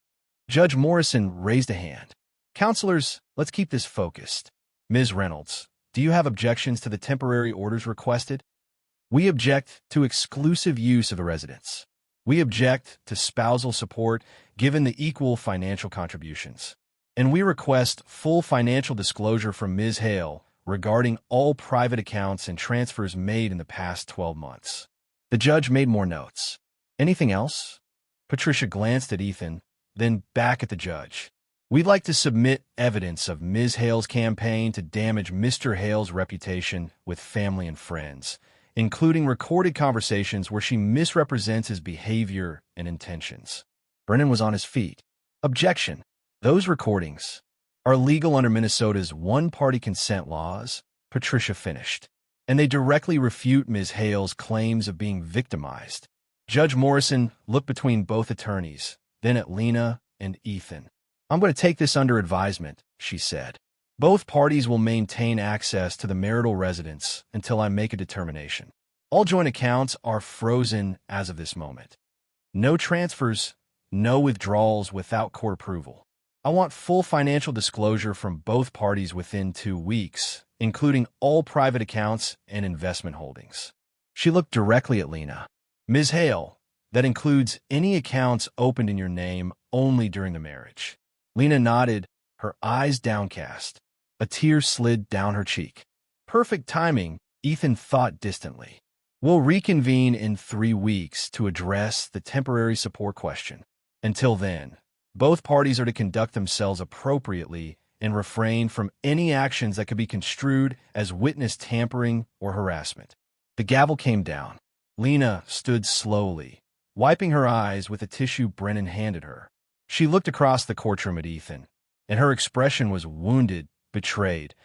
Judge Morrison raised a hand. Counselors, let's keep this focused. Ms. Reynolds, do you have objections to the temporary orders requested? We object to exclusive use of the residence. We object to spousal support given the equal financial contributions. And we request full financial disclosure from Ms. Hale regarding all private accounts and transfers made in the past 12 months. The judge made more notes. Anything else? Patricia glanced at Ethan, then back at the judge. We'd like to submit evidence of Ms. Hale's campaign to damage Mr. Hale's reputation with family and friends, including recorded conversations where she misrepresents his behavior and intentions. Brennan was on his feet. Objection. Those recordings are legal under Minnesota's one-party consent laws, Patricia finished, and they directly refute Ms. Hale's claims of being victimized. Judge Morrison looked between both attorneys, then at Lena and Ethan. I'm going to take this under advisement, she said. Both parties will maintain access to the marital residence until I make a determination. All joint accounts are frozen as of this moment. No transfers, no withdrawals without court approval. I want full financial disclosure from both parties within 2 weeks, including all private accounts and investment holdings. She looked directly at Lena. Ms. Hale, that includes any accounts opened in your name only during the marriage. Lena nodded, her eyes downcast. A tear slid down her cheek. Perfect timing, Ethan thought distantly. We'll reconvene in 3 weeks to address the temporary support question. Until then, both parties are to conduct themselves appropriately and refrain from any actions that could be construed as witness tampering or harassment. The gavel came down. Lena stood slowly, wiping her eyes with a tissue Brennan handed her. She looked across the courtroom at Ethan, and her expression was wounded, betrayed,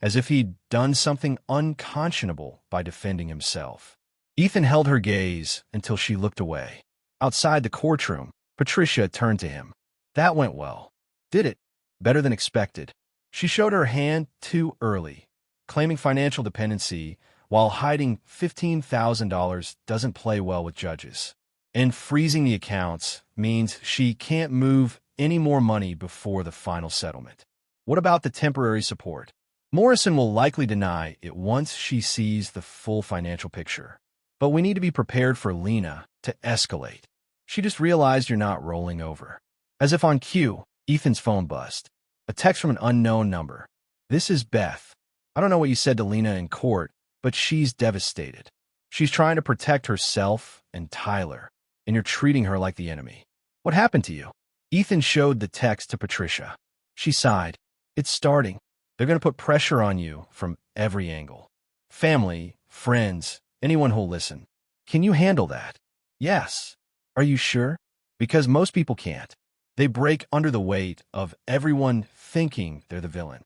as if he'd done something unconscionable by defending himself. Ethan held her gaze until she looked away. Outside the courtroom, Patricia turned to him. That went well. Did it? Better than expected. She showed her hand too early, claiming financial dependency while hiding $15,000 doesn't play well with judges. And freezing the accounts means she can't move any more money before the final settlement. What about the temporary support? Morrison will likely deny it once she sees the full financial picture. But we need to be prepared for Lena to escalate. She just realized you're not rolling over. As if on cue, Ethan's phone buzzed. A text from an unknown number. This is Beth. I don't know what you said to Lena in court, but she's devastated. She's trying to protect herself and Tyler, and you're treating her like the enemy. What happened to you? Ethan showed the text to Patricia. She sighed. It's starting. They're going to put pressure on you from every angle. Family, friends, anyone who'll listen. Can you handle that? Yes. Are you sure? Because most people can't. They break under the weight of everyone thinking they're the villain.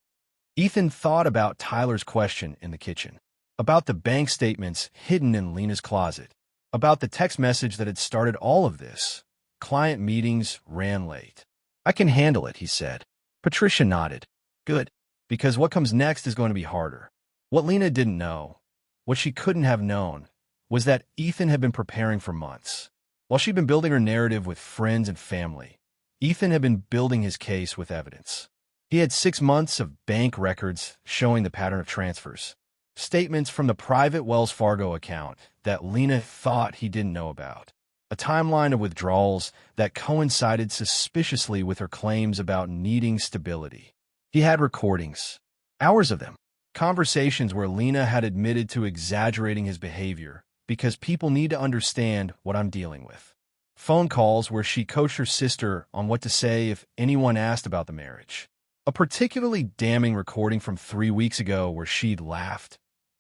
Ethan thought about Tyler's question in the kitchen, about the bank statements hidden in Lena's closet, about the text message that had started all of this. Client meetings ran late. I can handle it, he said. Patricia nodded. Good, because what comes next is going to be harder. What Lena didn't know, what she couldn't have known, was that Ethan had been preparing for months. While she'd been building her narrative with friends and family, Ethan had been building his case with evidence. He had 6 months of bank records showing the pattern of transfers, statements from the private Wells Fargo account that Lena thought he didn't know about, a timeline of withdrawals that coincided suspiciously with her claims about needing stability. He had recordings, hours of them, conversations where Lena had admitted to exaggerating his behavior because people need to understand what I'm dealing with. Phone calls where she coached her sister on what to say if anyone asked about the marriage. A particularly damning recording from 3 weeks ago where she'd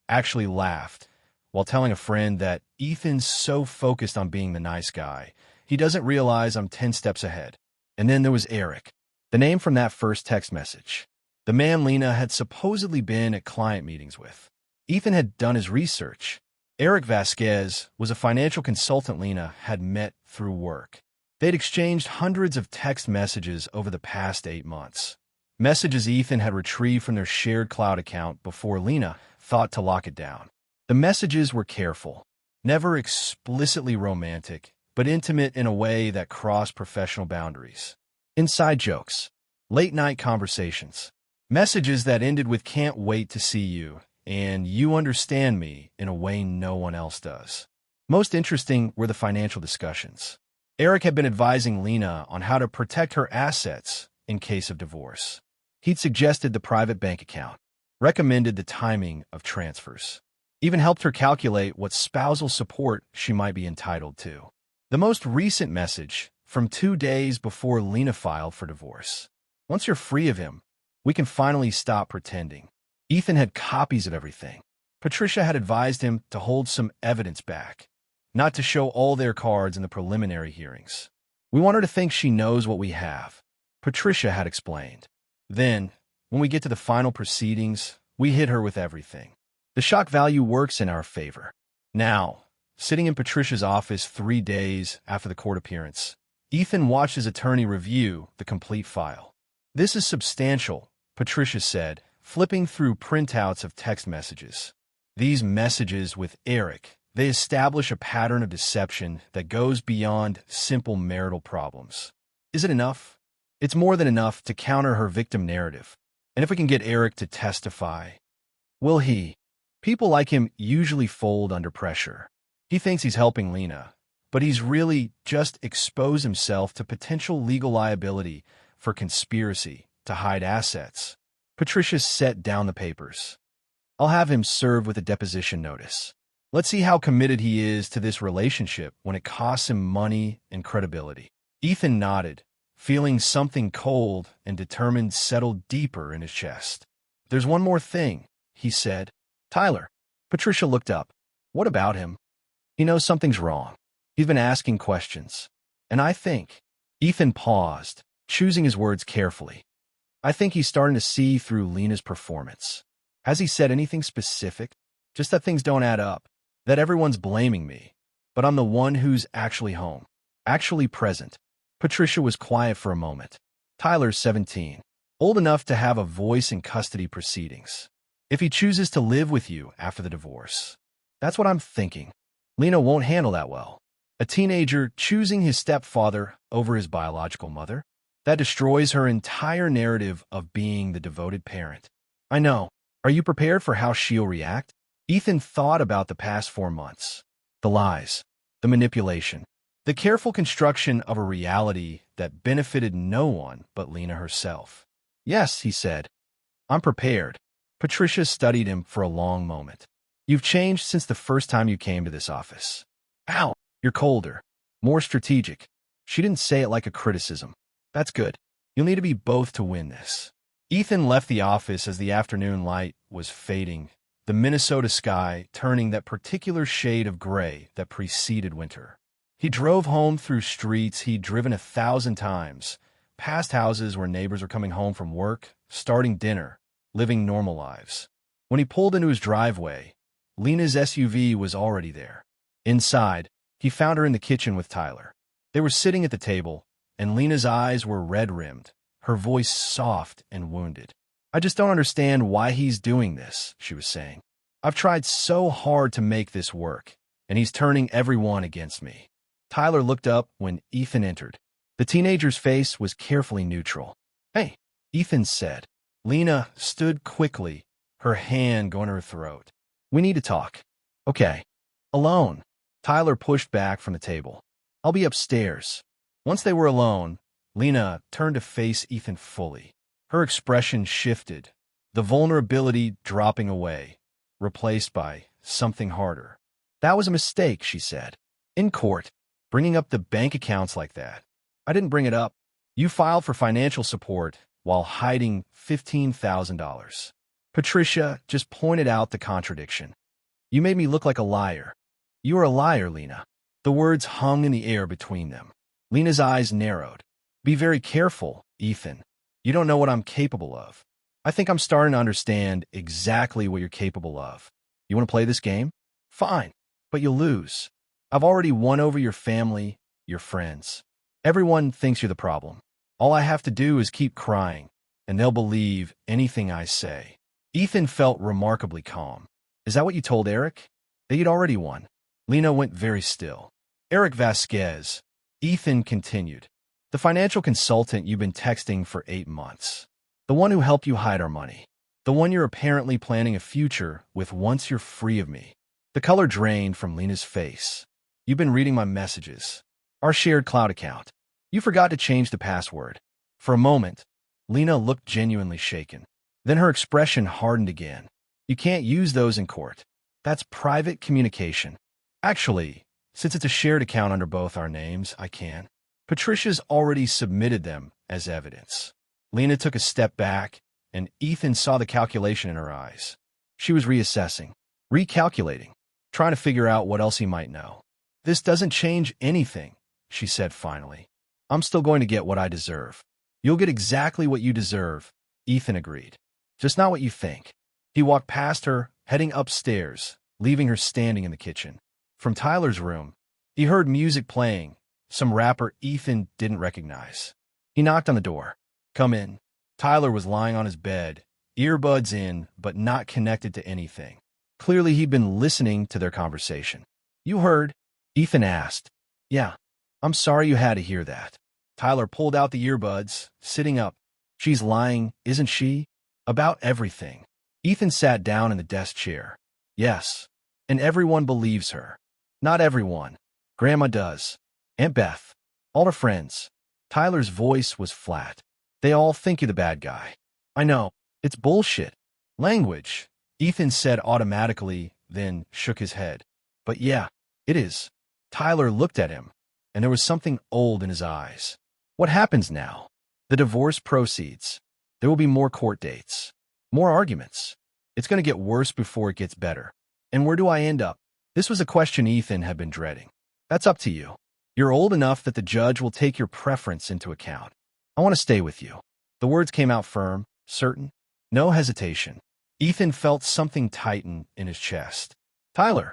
actually laughed, while telling a friend that Ethan's so focused on being the nice guy, he doesn't realize I'm 10 steps ahead. And then there was Eric, the name from that first text message. The man Lena had supposedly been at client meetings with. Ethan had done his research. Eric Vasquez was a financial consultant Lena had met through work. They'd exchanged hundreds of text messages over the past 8 months. Messages Ethan had retrieved from their shared cloud account before Lena thought to lock it down. The messages were careful, never explicitly romantic, but intimate in a way that crossed professional boundaries. Inside jokes, late-night conversations, messages that ended with "can't wait to see you," and "you understand me" in a way no one else does. Most interesting were the financial discussions. Eric had been advising Lena on how to protect her assets in case of divorce. He'd suggested the private bank account, recommended the timing of transfers, even helped her calculate what spousal support she might be entitled to. The most recent message, from 2 days before Lena filed for divorce. Once you're free of him, we can finally stop pretending. Ethan had copies of everything. Patricia had advised him to hold some evidence back, not to show all their cards in the preliminary hearings. We want her to think she knows what we have, Patricia had explained. Then, when we get to the final proceedings, we hit her with everything. The shock value works in our favor. Now, sitting in Patricia's office 3 days after the court appearance, Ethan watched his attorney review the complete file. This is substantial, Patricia said, flipping through printouts of text messages. These messages with Eric, they establish a pattern of deception that goes beyond simple marital problems. Is it enough? It's more than enough to counter her victim narrative. And if we can get Eric to testify, will he? People like him usually fold under pressure. He thinks he's helping Lena, but he's really just exposed himself to potential legal liability for conspiracy to hide assets. Patricia set down the papers. I'll have him served with a deposition notice. Let's see how committed he is to this relationship when it costs him money and credibility. Ethan nodded, feeling something cold and determined settle deeper in his chest. There's one more thing, he said. Tyler. Patricia looked up. What about him? He knows something's wrong. He's been asking questions. And I think... Ethan paused, choosing his words carefully. I think he's starting to see through Lena's performance. Has he said anything specific? Just that things don't add up. That everyone's blaming me. But I'm the one who's actually home. Actually present. Patricia was quiet for a moment. Tyler's 17. Old enough to have a voice in custody proceedings. If he chooses to live with you after the divorce. That's what I'm thinking. Lena won't handle that well. A teenager choosing his stepfather over his biological mother. That destroys her entire narrative of being the devoted parent. I know. Are you prepared for how she'll react? Ethan thought about the past 4 months. The lies. The manipulation. The careful construction of a reality that benefited no one but Lena herself. Yes, he said. I'm prepared. Patricia studied him for a long moment. You've changed since the first time you came to this office. Ow, you're colder. More strategic. She didn't say it like a criticism. That's good. You'll need to be both to win this. Ethan left the office as the afternoon light was fading, the Minnesota sky turning that particular shade of gray that preceded winter. He drove home through streets he'd driven 1,000 times, past houses where neighbors were coming home from work, starting dinner, living normal lives. When he pulled into his driveway, Lena's SUV was already there. Inside, he found her in the kitchen with Tyler. They were sitting at the table, and Lena's eyes were red-rimmed, her voice soft and wounded. "I just don't understand why he's doing this," she was saying. "I've tried so hard to make this work, and he's turning everyone against me." Tyler looked up when Ethan entered. The teenager's face was carefully neutral. "Hey," Ethan said. Lena stood quickly, her hand going to her throat. "We need to talk." "Okay." "Alone." Tyler pushed back from the table. "I'll be upstairs." Once they were alone, Lena turned to face Ethan fully. Her expression shifted, the vulnerability dropping away, replaced by something harder. "That was a mistake," she said. "In court, bringing up the bank accounts like that. I didn't bring it up. You filed for financial support while hiding $15,000. Patricia just pointed out the contradiction. You made me look like a liar." "You are a liar, Lena." The words hung in the air between them. Lena's eyes narrowed. "Be very careful, Ethan. You don't know what I'm capable of." "I think I'm starting to understand exactly what you're capable of. You want to play this game? Fine, but you'll lose. I've already won over your family, your friends. Everyone thinks you're the problem. All I have to do is keep crying, and they'll believe anything I say." Ethan felt remarkably calm. "Is that what you told Eric? That you'd already won?" Lena went very still. "Eric Vasquez," Ethan continued. "The financial consultant you've been texting for 8 months. The one who helped you hide our money. The one you're apparently planning a future with once you're free of me." The color drained from Lena's face. "You've been reading my messages. Our shared cloud account. You forgot to change the password." For a moment, Lena looked genuinely shaken. Then her expression hardened again. "You can't use those in court. That's private communication." "Actually, since it's a shared account under both our names, I can. Patricia's already submitted them as evidence." Lena took a step back, and Ethan saw the calculation in her eyes. She was reassessing, recalculating, trying to figure out what else he might know. "This doesn't change anything," she said finally. "I'm still going to get what I deserve." "You'll get exactly what you deserve," Ethan agreed. "Just not what you think." He walked past her, heading upstairs, leaving her standing in the kitchen. From Tyler's room, he heard music playing, some rapper Ethan didn't recognize. He knocked on the door. "Come in." Tyler was lying on his bed, earbuds in, but not connected to anything. Clearly, he'd been listening to their conversation. "You heard?" Ethan asked. "Yeah. I'm sorry you had to hear that." Tyler pulled out the earbuds, sitting up. "She's lying, isn't she? About everything." Ethan sat down in the desk chair. "Yes. And everyone believes her." "Not everyone. Grandma does. Aunt Beth. All her friends." Tyler's voice was flat. "They all think you're the bad guy." "I know. It's bullshit." "Language," Ethan said automatically, then shook his head. "But yeah, it is." Tyler looked at him, and there was something old in his eyes. "What happens now?" "The divorce proceeds. There will be more court dates. More arguments. It's going to get worse before it gets better. And where do I end up?" This was a question Ethan had been dreading. "That's up to you. You're old enough that the judge will take your preference into account. I want to stay with you." The words came out firm, certain, no hesitation. Ethan felt something tighten in his chest. "Tyler,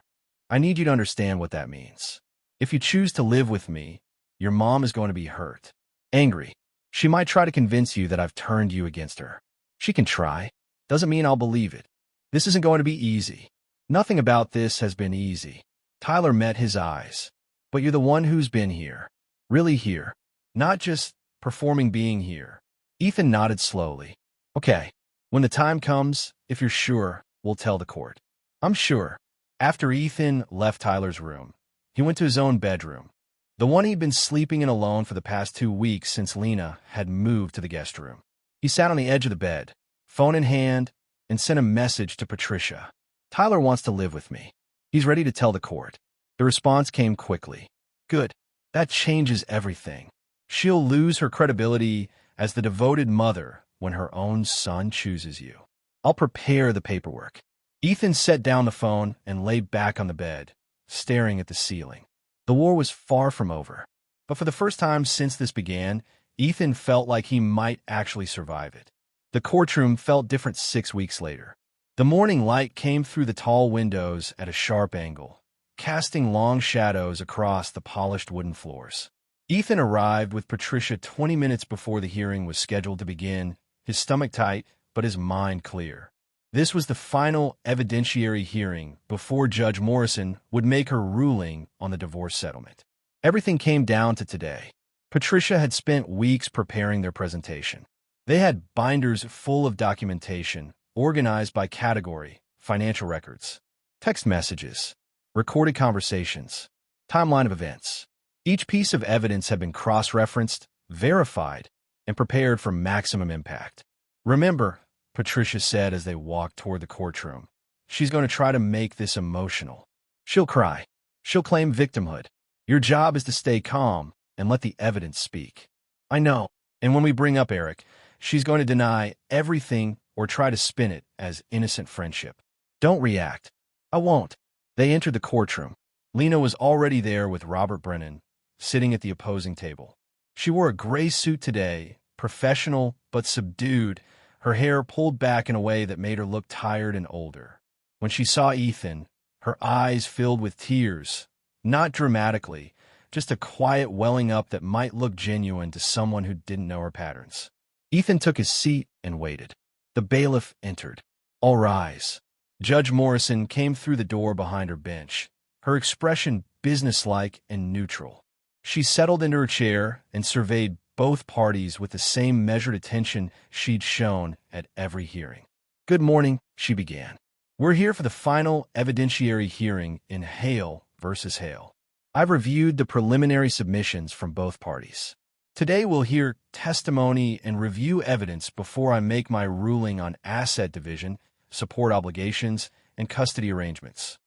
I need you to understand what that means. If you choose to live with me, your mom is going to be hurt, angry. She might try to convince you that I've turned you against her. She can try. Doesn't mean I'll believe it. This isn't going to be easy. Nothing about this has been easy." Tyler met his eyes. "But you're the one who's been here. Really here. Not just performing being here." Ethan nodded slowly. "Okay. When the time comes, if you're sure, we'll tell the court." "I'm sure." After Ethan left Tyler's room, he went to his own bedroom, the one he'd been sleeping in alone for the past 2 weeks since Lena had moved to the guest room. He sat on the edge of the bed, phone in hand, and sent a message to Patricia. Tyler wants to live with me. He's ready to tell the court. The response came quickly. Good. That changes everything. She'll lose her credibility as the devoted mother when her own son chooses you. I'll prepare the paperwork. Ethan set down the phone and lay back on the bed, staring at the ceiling. The war was far from over. But for the first time since this began, Ethan felt like he might actually survive it. The courtroom felt different 6 weeks later. The morning light came through the tall windows at a sharp angle, casting long shadows across the polished wooden floors. Ethan arrived with Patricia 20 minutes before the hearing was scheduled to begin, his stomach tight, but his mind clear. This was the final evidentiary hearing before Judge Morrison would make her ruling on the divorce settlement. Everything came down to today. Patricia had spent weeks preparing their presentation. They had binders full of documentation, organized by category, financial records, text messages, recorded conversations, timeline of events. Each piece of evidence had been cross-referenced, verified, and prepared for maximum impact. Remember, Patricia said as they walked toward the courtroom, she's going to try to make this emotional. She'll cry. She'll claim victimhood. Your job is to stay calm and let the evidence speak. I know. And when we bring up Eric, she's going to deny everything or try to spin it as innocent friendship. Don't react. I won't. They entered the courtroom. Lena was already there with Robert Brennan, sitting at the opposing table. She wore a gray suit today, professional but subdued, her hair pulled back in a way that made her look tired and older. When she saw Ethan, her eyes filled with tears, not dramatically, just a quiet welling up that might look genuine to someone who didn't know her patterns. Ethan took his seat and waited. The bailiff entered. All rise. Judge Morrison came through the door behind her bench, her expression businesslike and neutral. She settled into her chair and surveyed both parties with the same measured attention she'd shown at every hearing. Good morning, she began. We're here for the final evidentiary hearing in Hale versus Hale. I've reviewed the preliminary submissions from both parties. Today we'll hear testimony and review evidence before I make my ruling on asset division, support obligations, and custody arrangements.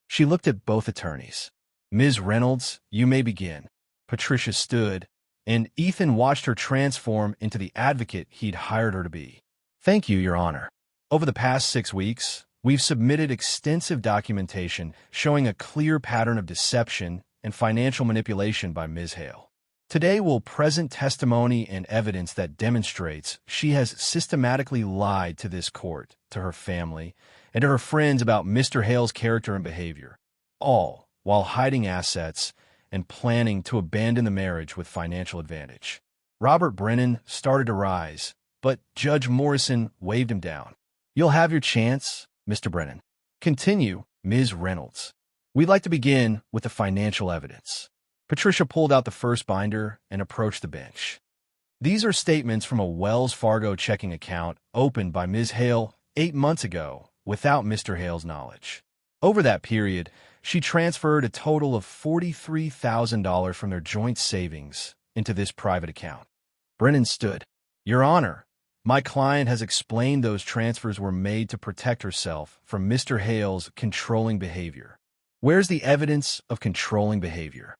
She looked at both attorneys. Ms. Reynolds, you may begin. Patricia stood, and Ethan watched her transform into the advocate he'd hired her to be. Thank you, Your Honor. Over the past 6 weeks, we've submitted extensive documentation showing a clear pattern of deception and financial manipulation by Ms. Hale. Today we'll present testimony and evidence that demonstrates she has systematically lied to this court, to her family, and to her friends about Mr. Hale's character and behavior, all while hiding assets and planning to abandon the marriage with financial advantage. Robert Brennan started to rise, but Judge Morrison waved him down. You'll have your chance, Mr. Brennan. Continue, Ms. Reynolds. We'd like to begin with the financial evidence. Patricia pulled out the first binder and approached the bench. These are statements from a Wells Fargo checking account opened by Ms. Hale 8 months ago without Mr. Hale's knowledge. Over that period, she transferred a total of $43,000 from their joint savings into this private account. Brennan stood. Your Honor, my client has explained those transfers were made to protect herself from Mr. Hale's controlling behavior. Where's the evidence of controlling behavior?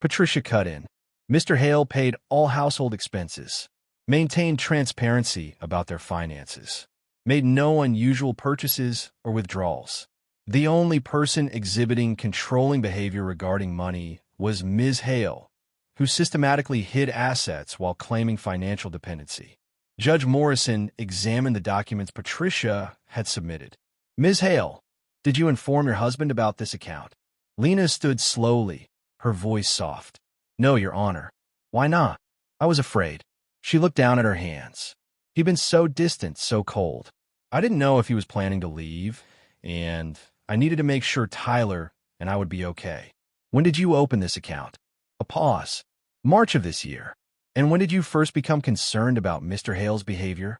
Patricia cut in. Mr. Hale paid all household expenses, maintained transparency about their finances, made no unusual purchases or withdrawals. The only person exhibiting controlling behavior regarding money was Ms. Hale, who systematically hid assets while claiming financial dependency. Judge Morrison examined the documents Patricia had submitted. Ms. Hale, did you inform your husband about this account? Lena stood slowly, her voice soft. No, Your Honor. Why not? I was afraid. She looked down at her hands. He'd been so distant, so cold. I didn't know if he was planning to leave, and I needed to make sure Tyler and I would be okay. When did you open this account? A pause. March of this year. And when did you first become concerned about Mr. Hale's behavior?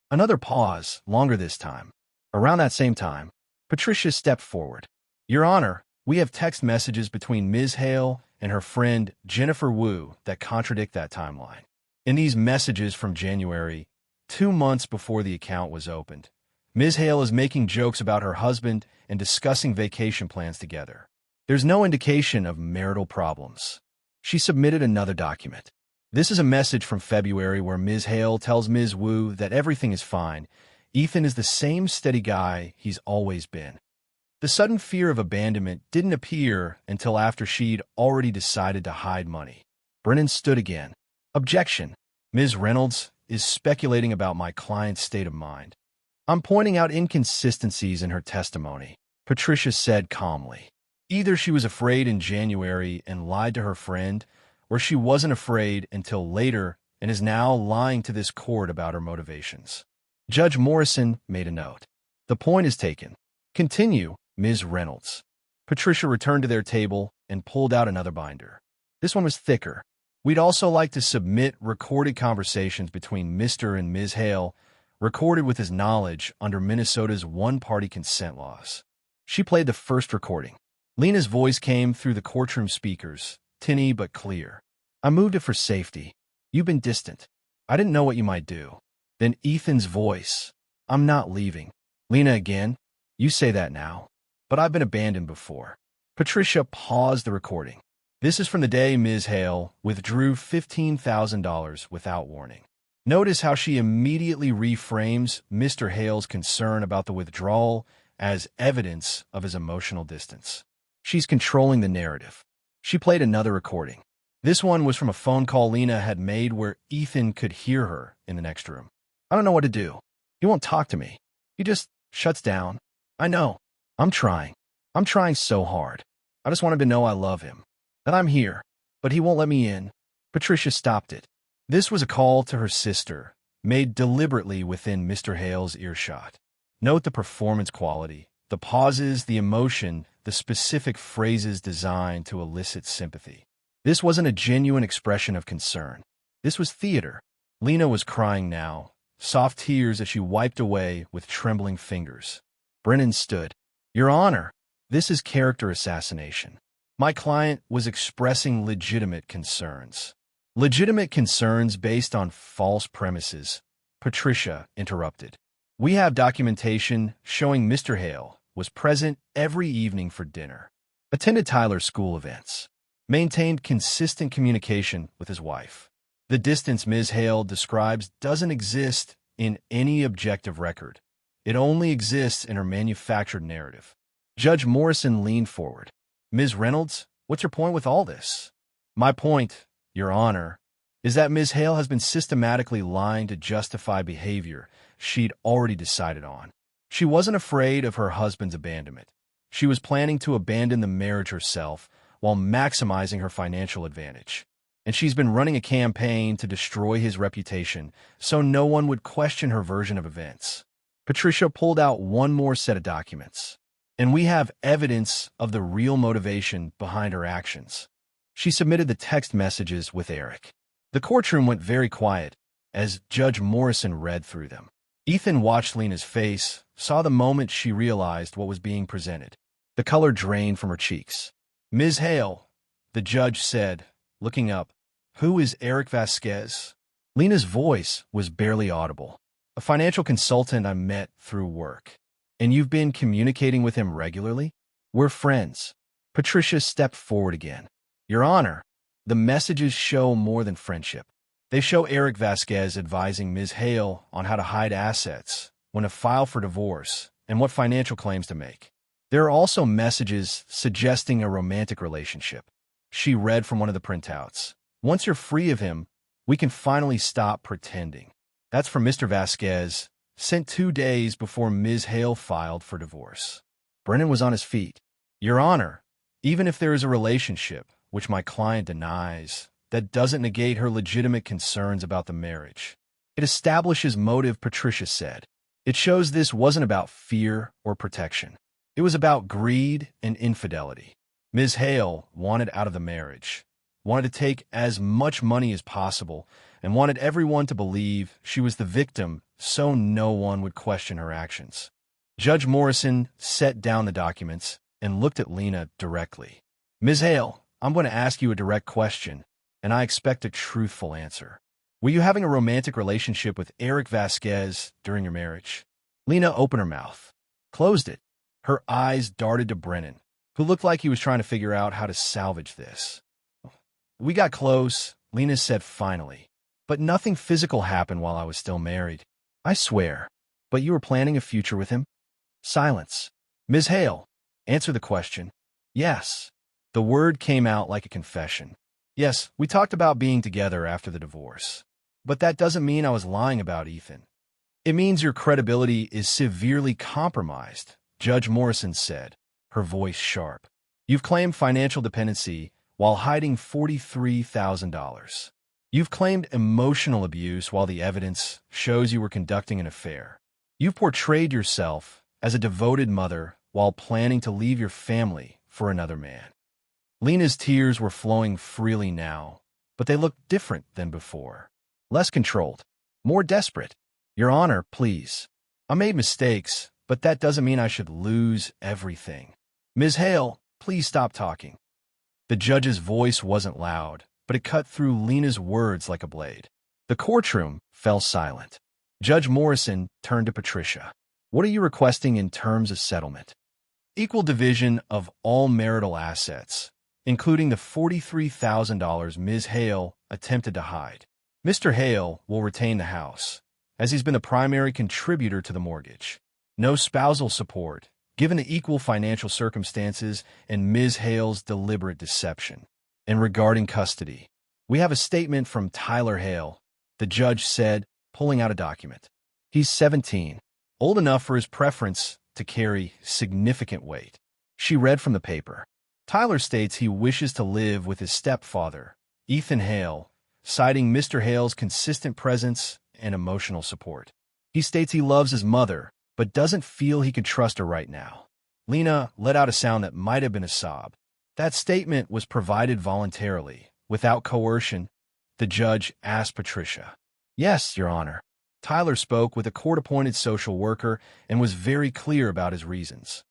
Another pause, longer this time. Around that same time, Patricia stepped forward. Your Honor, we have text messages between Ms. Hale and her friend Jennifer Wu that contradict that timeline. In these messages from January, 2 months before the account was opened, Ms. Hale is making jokes about her husband and discussing vacation plans together. There's no indication of marital problems. She submitted another document. This is a message from February where Ms. Hale tells Ms. Wu that everything is fine. Ethan is the same steady guy he's always been. The sudden fear of abandonment didn't appear until after she'd already decided to hide money. Brennan stood again. Objection. Ms. Reynolds is speculating about my client's state of mind. I'm pointing out inconsistencies in her testimony, Patricia said calmly. Either she was afraid in January and lied to her friend, or she wasn't afraid until later and is now lying to this court about her motivations. Judge Morrison made a note. The point is taken. Continue, Ms. Reynolds. Patricia returned to their table and pulled out another binder. This one was thicker. We'd also like to submit recorded conversations between Mr. and Ms. Hale, recorded with his knowledge under Minnesota's one-party consent laws. She played the first recording. Lena's voice came through the courtroom speakers, tinny but clear. I moved it for safety. You've been distant. I didn't know what you might do. Then Ethan's voice. I'm not leaving. Lena again. You say that now. But I've been abandoned before. Patricia paused the recording. This is from the day Ms. Hale withdrew $15,000 without warning. Notice how she immediately reframes Mr. Hale's concern about the withdrawal as evidence of his emotional distance. She's controlling the narrative. She played another recording. This one was from a phone call Lena had made where Ethan could hear her in the next room. I don't know what to do. He won't talk to me. He just shuts down. I know. I'm trying. I'm trying so hard. I just want him to know I love him, that I'm here, but he won't let me in. Patricia stopped it. This was a call to her sister, made deliberately within Mr. Hale's earshot. Note the performance quality, the pauses, the emotion, the specific phrases designed to elicit sympathy. This wasn't a genuine expression of concern. This was theater. Lena was crying now, soft tears as she wiped away with trembling fingers. Brennan stood. Your Honor, this is character assassination. My client was expressing legitimate concerns. Legitimate concerns based on false premises, Patricia interrupted. We have documentation showing Mr. Hale was present every evening for dinner, attended Tyler's school events, maintained consistent communication with his wife. The distance Ms. Hale describes doesn't exist in any objective record. It only exists in her manufactured narrative. Judge Morrison leaned forward. Ms. Reynolds, what's your point with all this? My point, Your Honor, is that Ms. Hale has been systematically lying to justify behavior she'd already decided on. She wasn't afraid of her husband's abandonment. She was planning to abandon the marriage herself while maximizing her financial advantage. And she's been running a campaign to destroy his reputation so no one would question her version of events. Patricia pulled out one more set of documents. And we have evidence of the real motivation behind her actions. She submitted the text messages with Eric. The courtroom went very quiet as Judge Morrison read through them. Ethan watched Lena's face, saw the moment she realized what was being presented. The color drained from her cheeks. Ms. Hale, the judge said, looking up, who is Eric Vasquez? Lena's voice was barely audible. A financial consultant I met through work. And you've been communicating with him regularly? We're friends. Patricia stepped forward again. Your Honor, the messages show more than friendship. They show Eric Vasquez advising Ms. Hale on how to hide assets, when to file for divorce, and what financial claims to make. There are also messages suggesting a romantic relationship. She read from one of the printouts. Once you're free of him, we can finally stop pretending. That's from Mr. Vasquez, sent 2 days before Ms. Hale filed for divorce. Brennan was on his feet. Your Honor, even if there is a relationship, which my client denies, that doesn't negate her legitimate concerns about the marriage. It establishes motive, Patricia said. It shows this wasn't about fear or protection. It was about greed and infidelity. Ms. Hale wanted out of the marriage, wanted to take as much money as possible, and wanted everyone to believe she was the victim so no one would question her actions. Judge Morrison set down the documents and looked at Lena directly. Ms. Hale, I'm going to ask you a direct question, and I expect a truthful answer. Were you having a romantic relationship with Eric Vasquez during your marriage? Lena opened her mouth, closed it. Her eyes darted to Brennan, who looked like he was trying to figure out how to salvage this. We got close, Lena said finally. But nothing physical happened while I was still married. I swear. But you were planning a future with him? Silence. Ms. Hale, answer the question. Yes. The word came out like a confession. Yes, we talked about being together after the divorce. But that doesn't mean I was lying about Ethan. It means your credibility is severely compromised, Judge Morrison said, her voice sharp. You've claimed financial dependency while hiding $43,000. You've claimed emotional abuse while the evidence shows you were conducting an affair. You've portrayed yourself as a devoted mother while planning to leave your family for another man. Lena's tears were flowing freely now, but they looked different than before. Less controlled, more desperate. Your Honor, please. I made mistakes, but that doesn't mean I should lose everything. Ms. Hale, please stop talking. The judge's voice wasn't loud, but it cut through Lena's words like a blade. The courtroom fell silent. Judge Morrison turned to Patricia. What are you requesting in terms of settlement? Equal division of all marital assets, including the $43,000 Ms. Hale attempted to hide. Mr. Hale will retain the house, as he's been the primary contributor to the mortgage. No spousal support, given the equal financial circumstances and Ms. Hale's deliberate deception. And regarding custody, we have a statement from Tyler Hale, the judge said, pulling out a document. He's 17, old enough for his preference to carry significant weight. She read from the paper. Tyler states he wishes to live with his stepfather, Ethan Hale, citing Mr. Hale's consistent presence and emotional support. He states he loves his mother, but doesn't feel he can trust her right now. Lena let out a sound that might have been a sob. That statement was provided voluntarily, without coercion. The judge asked Patricia. Yes, Your Honor. Tyler spoke with a court-appointed social worker and was very clear about his reasons.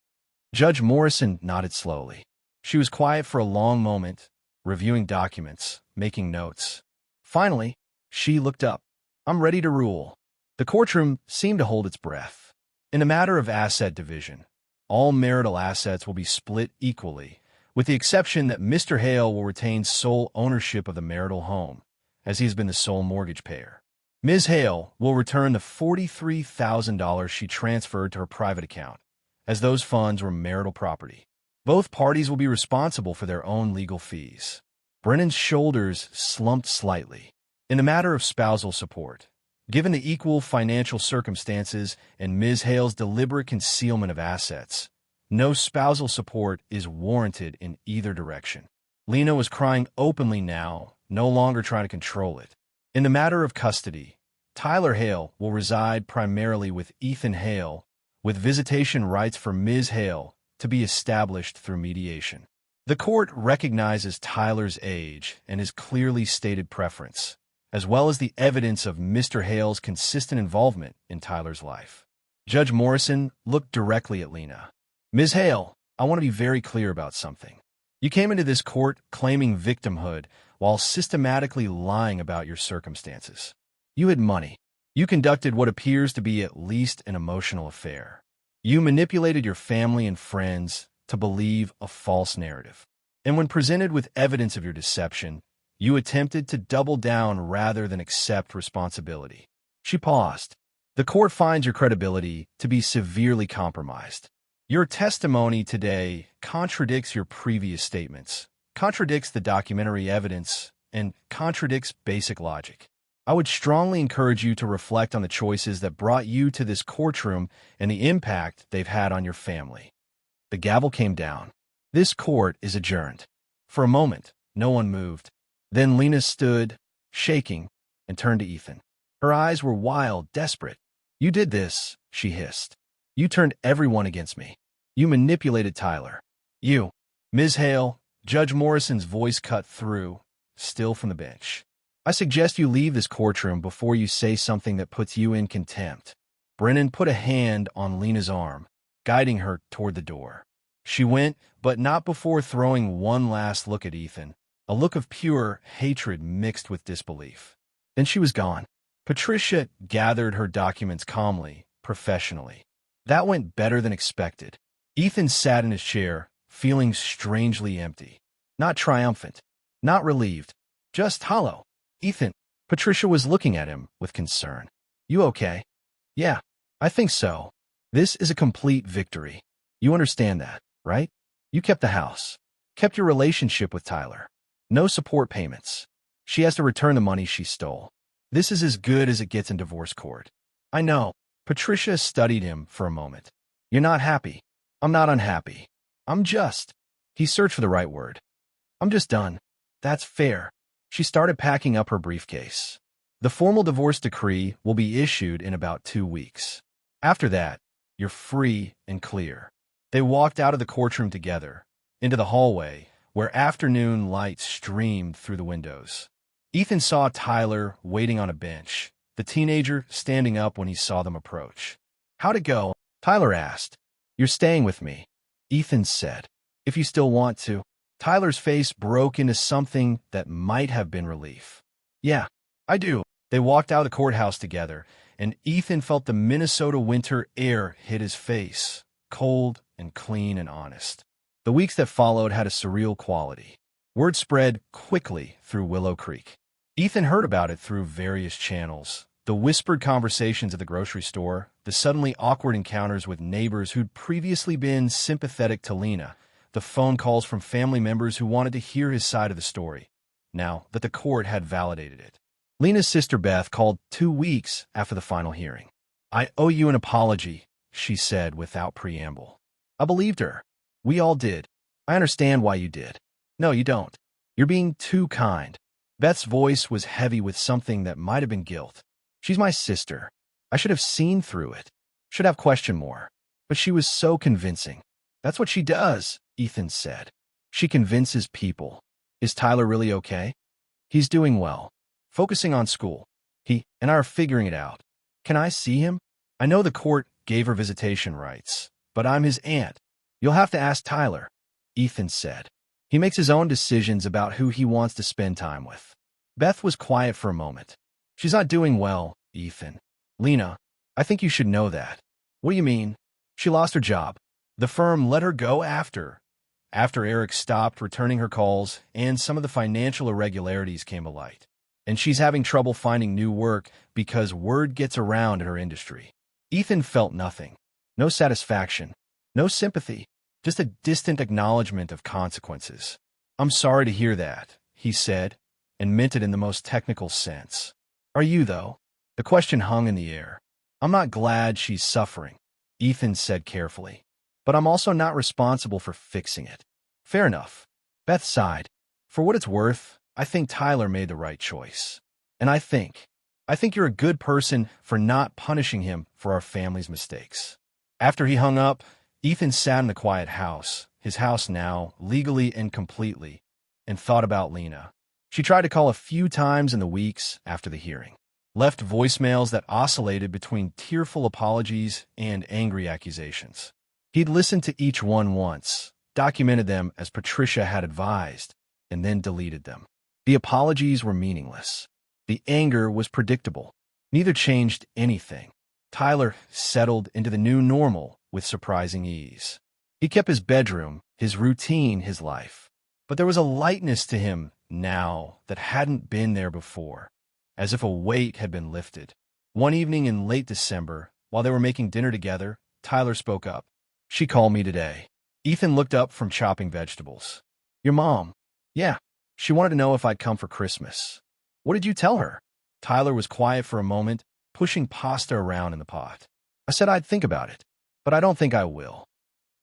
Judge Morrison nodded slowly. She was quiet for a long moment, reviewing documents, making notes. Finally, she looked up. I'm ready to rule. The courtroom seemed to hold its breath. In a matter of asset division, all marital assets will be split equally, with the exception that Mr. Hale will retain sole ownership of the marital home, as he has been the sole mortgage payer. Ms. Hale will return the $43,000 she transferred to her private account, as those funds were marital property. Both parties will be responsible for their own legal fees. Brennan's shoulders slumped slightly. In the matter of spousal support, given the equal financial circumstances and Ms. Hale's deliberate concealment of assets, no spousal support is warranted in either direction. Lena was crying openly now, no longer trying to control it. In the matter of custody, Tyler Hale will reside primarily with Ethan Hale, with visitation rights for Ms. Hale to be established through mediation. The court recognizes Tyler's age and his clearly stated preference, as well as the evidence of Mr. Hale's consistent involvement in Tyler's life. Judge Morrison looked directly at Lena. Ms. Hale, I want to be very clear about something. You came into this court claiming victimhood while systematically lying about your circumstances. You had money. You conducted what appears to be at least an emotional affair. You manipulated your family and friends to believe a false narrative. And when presented with evidence of your deception, you attempted to double down rather than accept responsibility. She paused. The court finds your credibility to be severely compromised. Your testimony today contradicts your previous statements, contradicts the documentary evidence, and contradicts basic logic. I would strongly encourage you to reflect on the choices that brought you to this courtroom and the impact they've had on your family. The gavel came down. This court is adjourned. For a moment, no one moved. Then Lena stood, shaking, and turned to Ethan. Her eyes were wild, desperate. You did this, she hissed. You turned everyone against me. You manipulated Tyler. You. Ms. Hale, Judge Morrison's voice cut through, still from the bench. I suggest you leave this courtroom before you say something that puts you in contempt. Brennan put a hand on Lena's arm, guiding her toward the door. She went, but not before throwing one last look at Ethan, a look of pure hatred mixed with disbelief. Then she was gone. Patricia gathered her documents calmly, professionally. That went better than expected. Ethan sat in his chair, feeling strangely empty. Not triumphant. Not relieved. Just hollow. Ethan. Patricia was looking at him with concern. You okay? Yeah, I think so. This is a complete victory. You understand that, right? You kept the house. Kept your relationship with Tyler. No support payments. She has to return the money she stole. This is as good as it gets in divorce court. I know. Patricia studied him for a moment. You're not happy. I'm not unhappy. I'm just. He searched for the right word. I'm just done. That's fair. She started packing up her briefcase. The formal divorce decree will be issued in about 2 weeks. After that, you're free and clear. They walked out of the courtroom together, into the hallway, where afternoon light streamed through the windows. Ethan saw Tyler waiting on a bench, the teenager standing up when he saw them approach. How'd it go? Tyler asked. You're staying with me, Ethan said. If you still want to. Tyler's face broke into something that might have been relief. Yeah, I do. They walked out of the courthouse together, and Ethan felt the Minnesota winter air hit his face, cold and clean and honest. The weeks that followed had a surreal quality. Word spread quickly through Willow Creek. Ethan heard about it through various channels. The whispered conversations at the grocery store, the suddenly awkward encounters with neighbors who'd previously been sympathetic to Lena, the phone calls from family members who wanted to hear his side of the story, now that the court had validated it. Lena's sister Beth called 2 weeks after the final hearing. I owe you an apology, she said without preamble. I believed her. We all did. I understand why you did. No, you don't. You're being too kind. Beth's voice was heavy with something that might have been guilt. She's my sister. I should have seen through it. Should have questioned more. But she was so convincing. That's what she does, Ethan said. She convinces people. Is Tyler really okay? He's doing well. Focusing on school. He and I are figuring it out. Can I see him? I know the court gave her visitation rights, but I'm his aunt. You'll have to ask Tyler, Ethan said. He makes his own decisions about who he wants to spend time with. Beth was quiet for a moment. She's not doing well, Ethan. Lena, I think you should know that. What do you mean? She lost her job. The firm let her go after Eric stopped returning her calls and some of the financial irregularities came to light. And she's having trouble finding new work because word gets around in her industry. Ethan felt nothing. No satisfaction. No sympathy. Just a distant acknowledgement of consequences. I'm sorry to hear that, he said, and meant it in the most technical sense. Are you, though? The question hung in the air. I'm not glad she's suffering, Ethan said carefully. But I'm also not responsible for fixing it. Fair enough. Beth sighed. For what it's worth, I think Tyler made the right choice. And I think you're a good person for not punishing him for our family's mistakes. After he hung up, Ethan sat in the quiet house, his house now, legally and completely, and thought about Lena. She tried to call a few times in the weeks after the hearing, left voicemails that oscillated between tearful apologies and angry accusations. He'd listened to each one once, documented them as Patricia had advised, and then deleted them. The apologies were meaningless. The anger was predictable. Neither changed anything. Tyler settled into the new normal with surprising ease. He kept his bedroom, his routine, his life. But there was a lightness to him now that hadn't been there before, as if a weight had been lifted. One evening in late December, while they were making dinner together, Tyler spoke up. She called me today. Ethan looked up from chopping vegetables. Your mom? Yeah. She wanted to know if I'd come for Christmas. What did you tell her? Tyler was quiet for a moment, pushing pasta around in the pot. I said I'd think about it, but I don't think I will.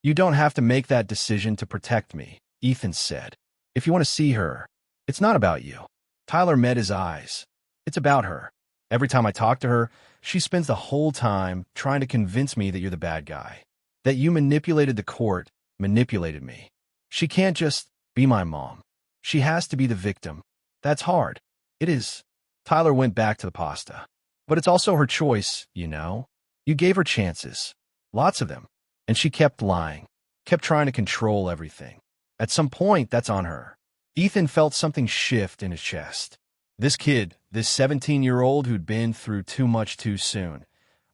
You don't have to make that decision to protect me, Ethan said. If you want to see her, it's not about you. Tyler met his eyes. It's about her. Every time I talk to her, she spends the whole time trying to convince me that you're the bad guy. That you manipulated the court, manipulated me. She can't just be my mom. She has to be the victim. That's hard. It is. Tyler went back to the pasta. But it's also her choice, you know. You gave her chances. Lots of them. And she kept lying. Kept trying to control everything. At some point, that's on her. Ethan felt something shift in his chest. This kid, this 17-year-old who'd been through too much too soon,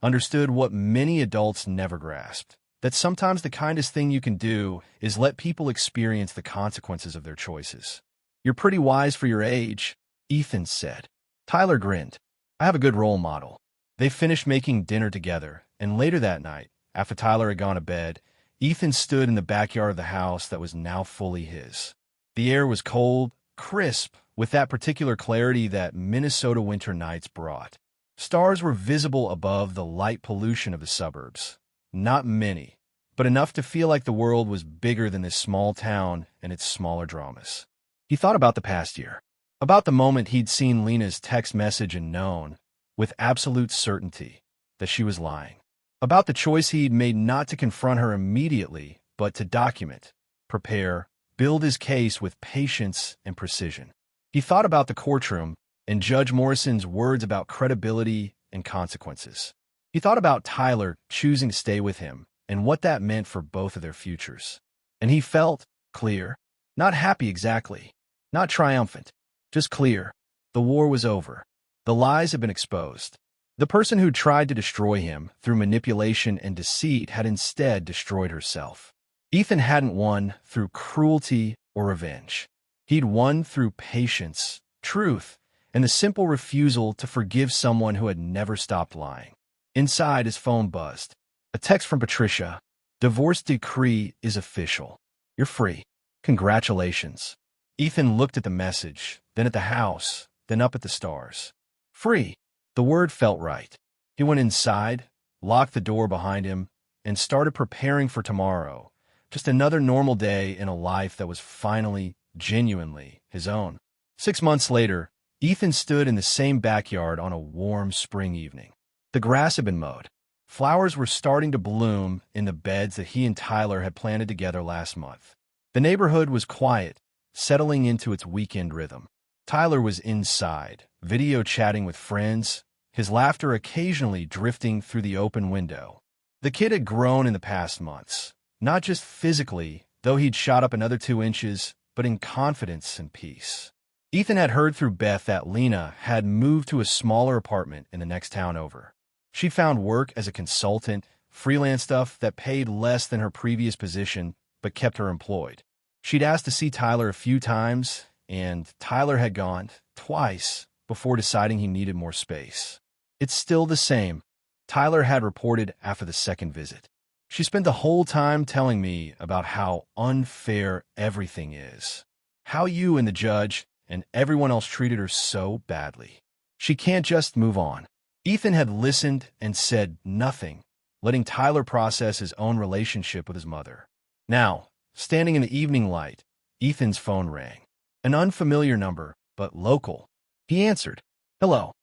understood what many adults never grasped, that sometimes the kindest thing you can do is let people experience the consequences of their choices. "You're pretty wise for your age," Ethan said. Tyler grinned. "I have a good role model." They finished making dinner together, and later that night, after Tyler had gone to bed, Ethan stood in the backyard of the house that was now fully his. The air was cold, crisp, with that particular clarity that Minnesota winter nights brought. Stars were visible above the light pollution of the suburbs. Not many, but enough to feel like the world was bigger than this small town and its smaller dramas. He thought about the past year, about the moment he'd seen Lena's text message and known, with absolute certainty, that she was lying. About the choice he'd made not to confront her immediately, but to document, prepare, build his case with patience and precision. He thought about the courtroom and Judge Morrison's words about credibility and consequences. He thought about Tyler choosing to stay with him and what that meant for both of their futures. And he felt clear, not happy exactly, not triumphant, just clear. The war was over. The lies had been exposed. The person who tried to destroy him through manipulation and deceit had instead destroyed herself. Ethan hadn't won through cruelty or revenge. He'd won through patience, truth, and the simple refusal to forgive someone who had never stopped lying. Inside, his phone buzzed. A text from Patricia. "Divorce decree is official. You're free. Congratulations." Ethan looked at the message, then at the house, then up at the stars. Free. The word felt right. He went inside, locked the door behind him, and started preparing for tomorrow. Just another normal day in a life that was finally, genuinely his own. 6 months later, Ethan stood in the same backyard on a warm spring evening. The grass had been mowed. Flowers were starting to bloom in the beds that he and Tyler had planted together last month. The neighborhood was quiet, settling into its weekend rhythm. Tyler was inside, video chatting with friends, his laughter occasionally drifting through the open window. The kid had grown in the past months, not just physically, though he'd shot up another 2 inches, but in confidence and peace. Ethan had heard through Beth that Lena had moved to a smaller apartment in the next town over. She found work as a consultant, freelance stuff that paid less than her previous position, but kept her employed. She'd asked to see Tyler a few times, and Tyler had gone twice before deciding he needed more space. "It's still the same," Tyler had reported after the second visit. "She spent the whole time telling me about how unfair everything is, how you and the judge and everyone else treated her so badly. She can't just move on." Ethan had listened and said nothing, letting Tyler process his own relationship with his mother. Now, standing in the evening light, Ethan's phone rang. An unfamiliar number, but local. He answered. "Hello.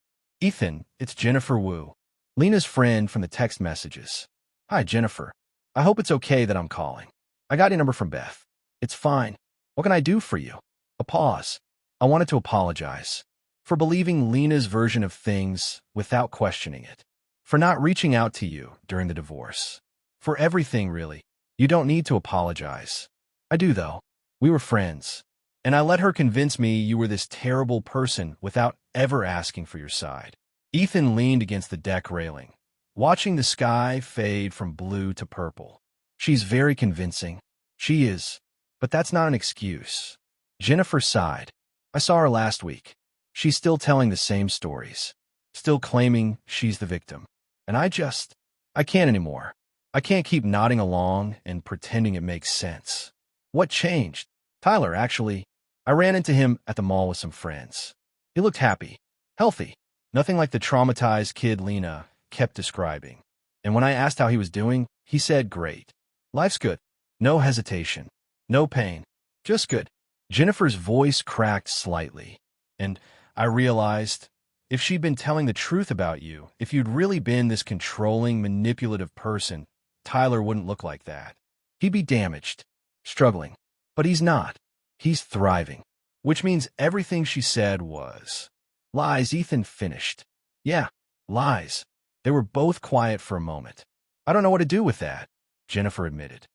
Ethan, it's Jennifer Wu, Lena's friend from the text messages." "Hi, Jennifer. I hope it's okay that I'm calling. I got your number from Beth." "It's fine. What can I do for you?" A pause. "I wanted to apologize for believing Lena's version of things without questioning it, for not reaching out to you during the divorce, for everything, really. You don't need to apologize." "I do, though. We were friends, and I let her convince me you were this terrible person without ever asking for your side." Ethan leaned against the deck railing, watching the sky fade from blue to purple. "She's very convincing." "She is, but that's not an excuse." Jennifer sighed. "I saw her last week. She's still telling the same stories, still claiming she's the victim. And I can't anymore. I can't keep nodding along and pretending it makes sense." "What changed?" "Tyler, actually. I ran into him at the mall with some friends. He looked happy, healthy, nothing like the traumatized kid Lena kept describing. And when I asked how he was doing, he said, 'Great. Life's good. No hesitation. No pain. Just good.'" Jennifer's voice cracked slightly, and I realized, if she'd been telling the truth about you, if you'd really been this controlling, manipulative person, Tyler wouldn't look like that. He'd be damaged, struggling. But he's not. He's thriving. Which means everything she said was lies. Ethan finished. "Yeah, lies." They were both quiet for a moment. "I don't know what to do with that," Jennifer admitted.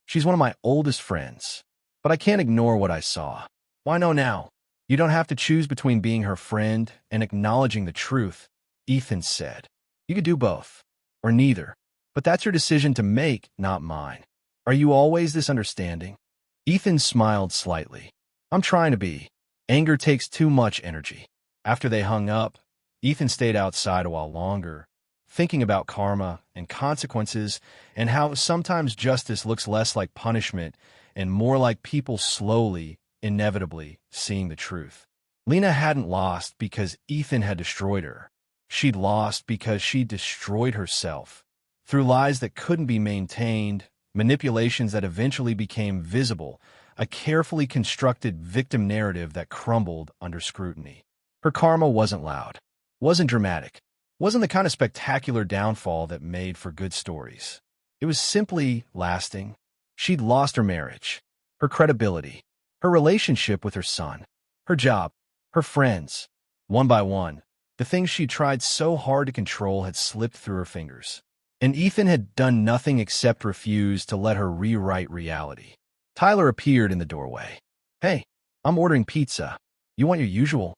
"She's one of my oldest friends, but I can't ignore what I saw." "Why no now? You don't have to choose between being her friend and acknowledging the truth," Ethan said. "You could do both. or neither. But that's your decision to make, not mine. Are you always this understanding? Ethan smiled slightly. I'm trying to be. Anger takes too much energy. After they hung up, Ethan stayed outside a while longer, thinking about karma and consequences and how sometimes justice looks less like punishment and more like people slowly, inevitably seeing the truth. Lena hadn't lost because Ethan had destroyed her. She'd lost because she destroyed herself. Through lies that couldn't be maintained, manipulations that eventually became visible, a carefully constructed victim narrative that crumbled under scrutiny. Her karma wasn't loud, wasn't dramatic, wasn't the kind of spectacular downfall that made for good stories. It was simply lasting. She'd lost her marriage, her credibility, her relationship with her son, her job, her friends. One by one, the things she tried so hard to control had slipped through her fingers. And Ethan had done nothing except refuse to let her rewrite reality. Tyler appeared in the doorway. Hey, I'm ordering pizza. You want your usual?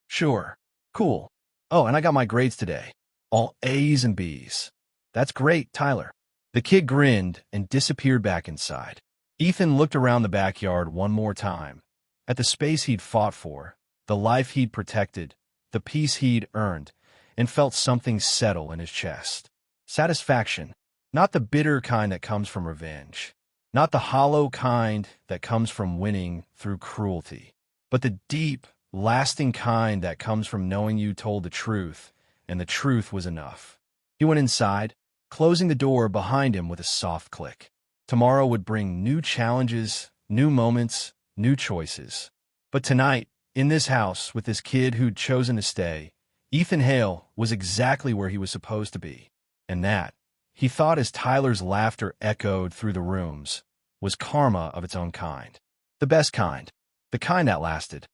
Sure. Cool. Oh, and I got my grades today. All A's and B's. That's great, Tyler. The kid grinned and disappeared back inside. Ethan looked around the backyard one more time, at the space he'd fought for, the life he'd protected, the peace he'd earned, and felt something settle in his chest. Satisfaction, not the bitter kind that comes from revenge, not the hollow kind that comes from winning through cruelty, but the deep, lasting kind that comes from knowing you told the truth, and the truth was enough. He went inside, closing the door behind him with a soft click. Tomorrow would bring new challenges, new moments, new choices. But tonight, in this house with this kid who'd chosen to stay, Ethan Hale was exactly where he was supposed to be. And that, he thought as Tyler's laughter echoed through the rooms, was karma of its own kind. The best kind. The kind that lasted.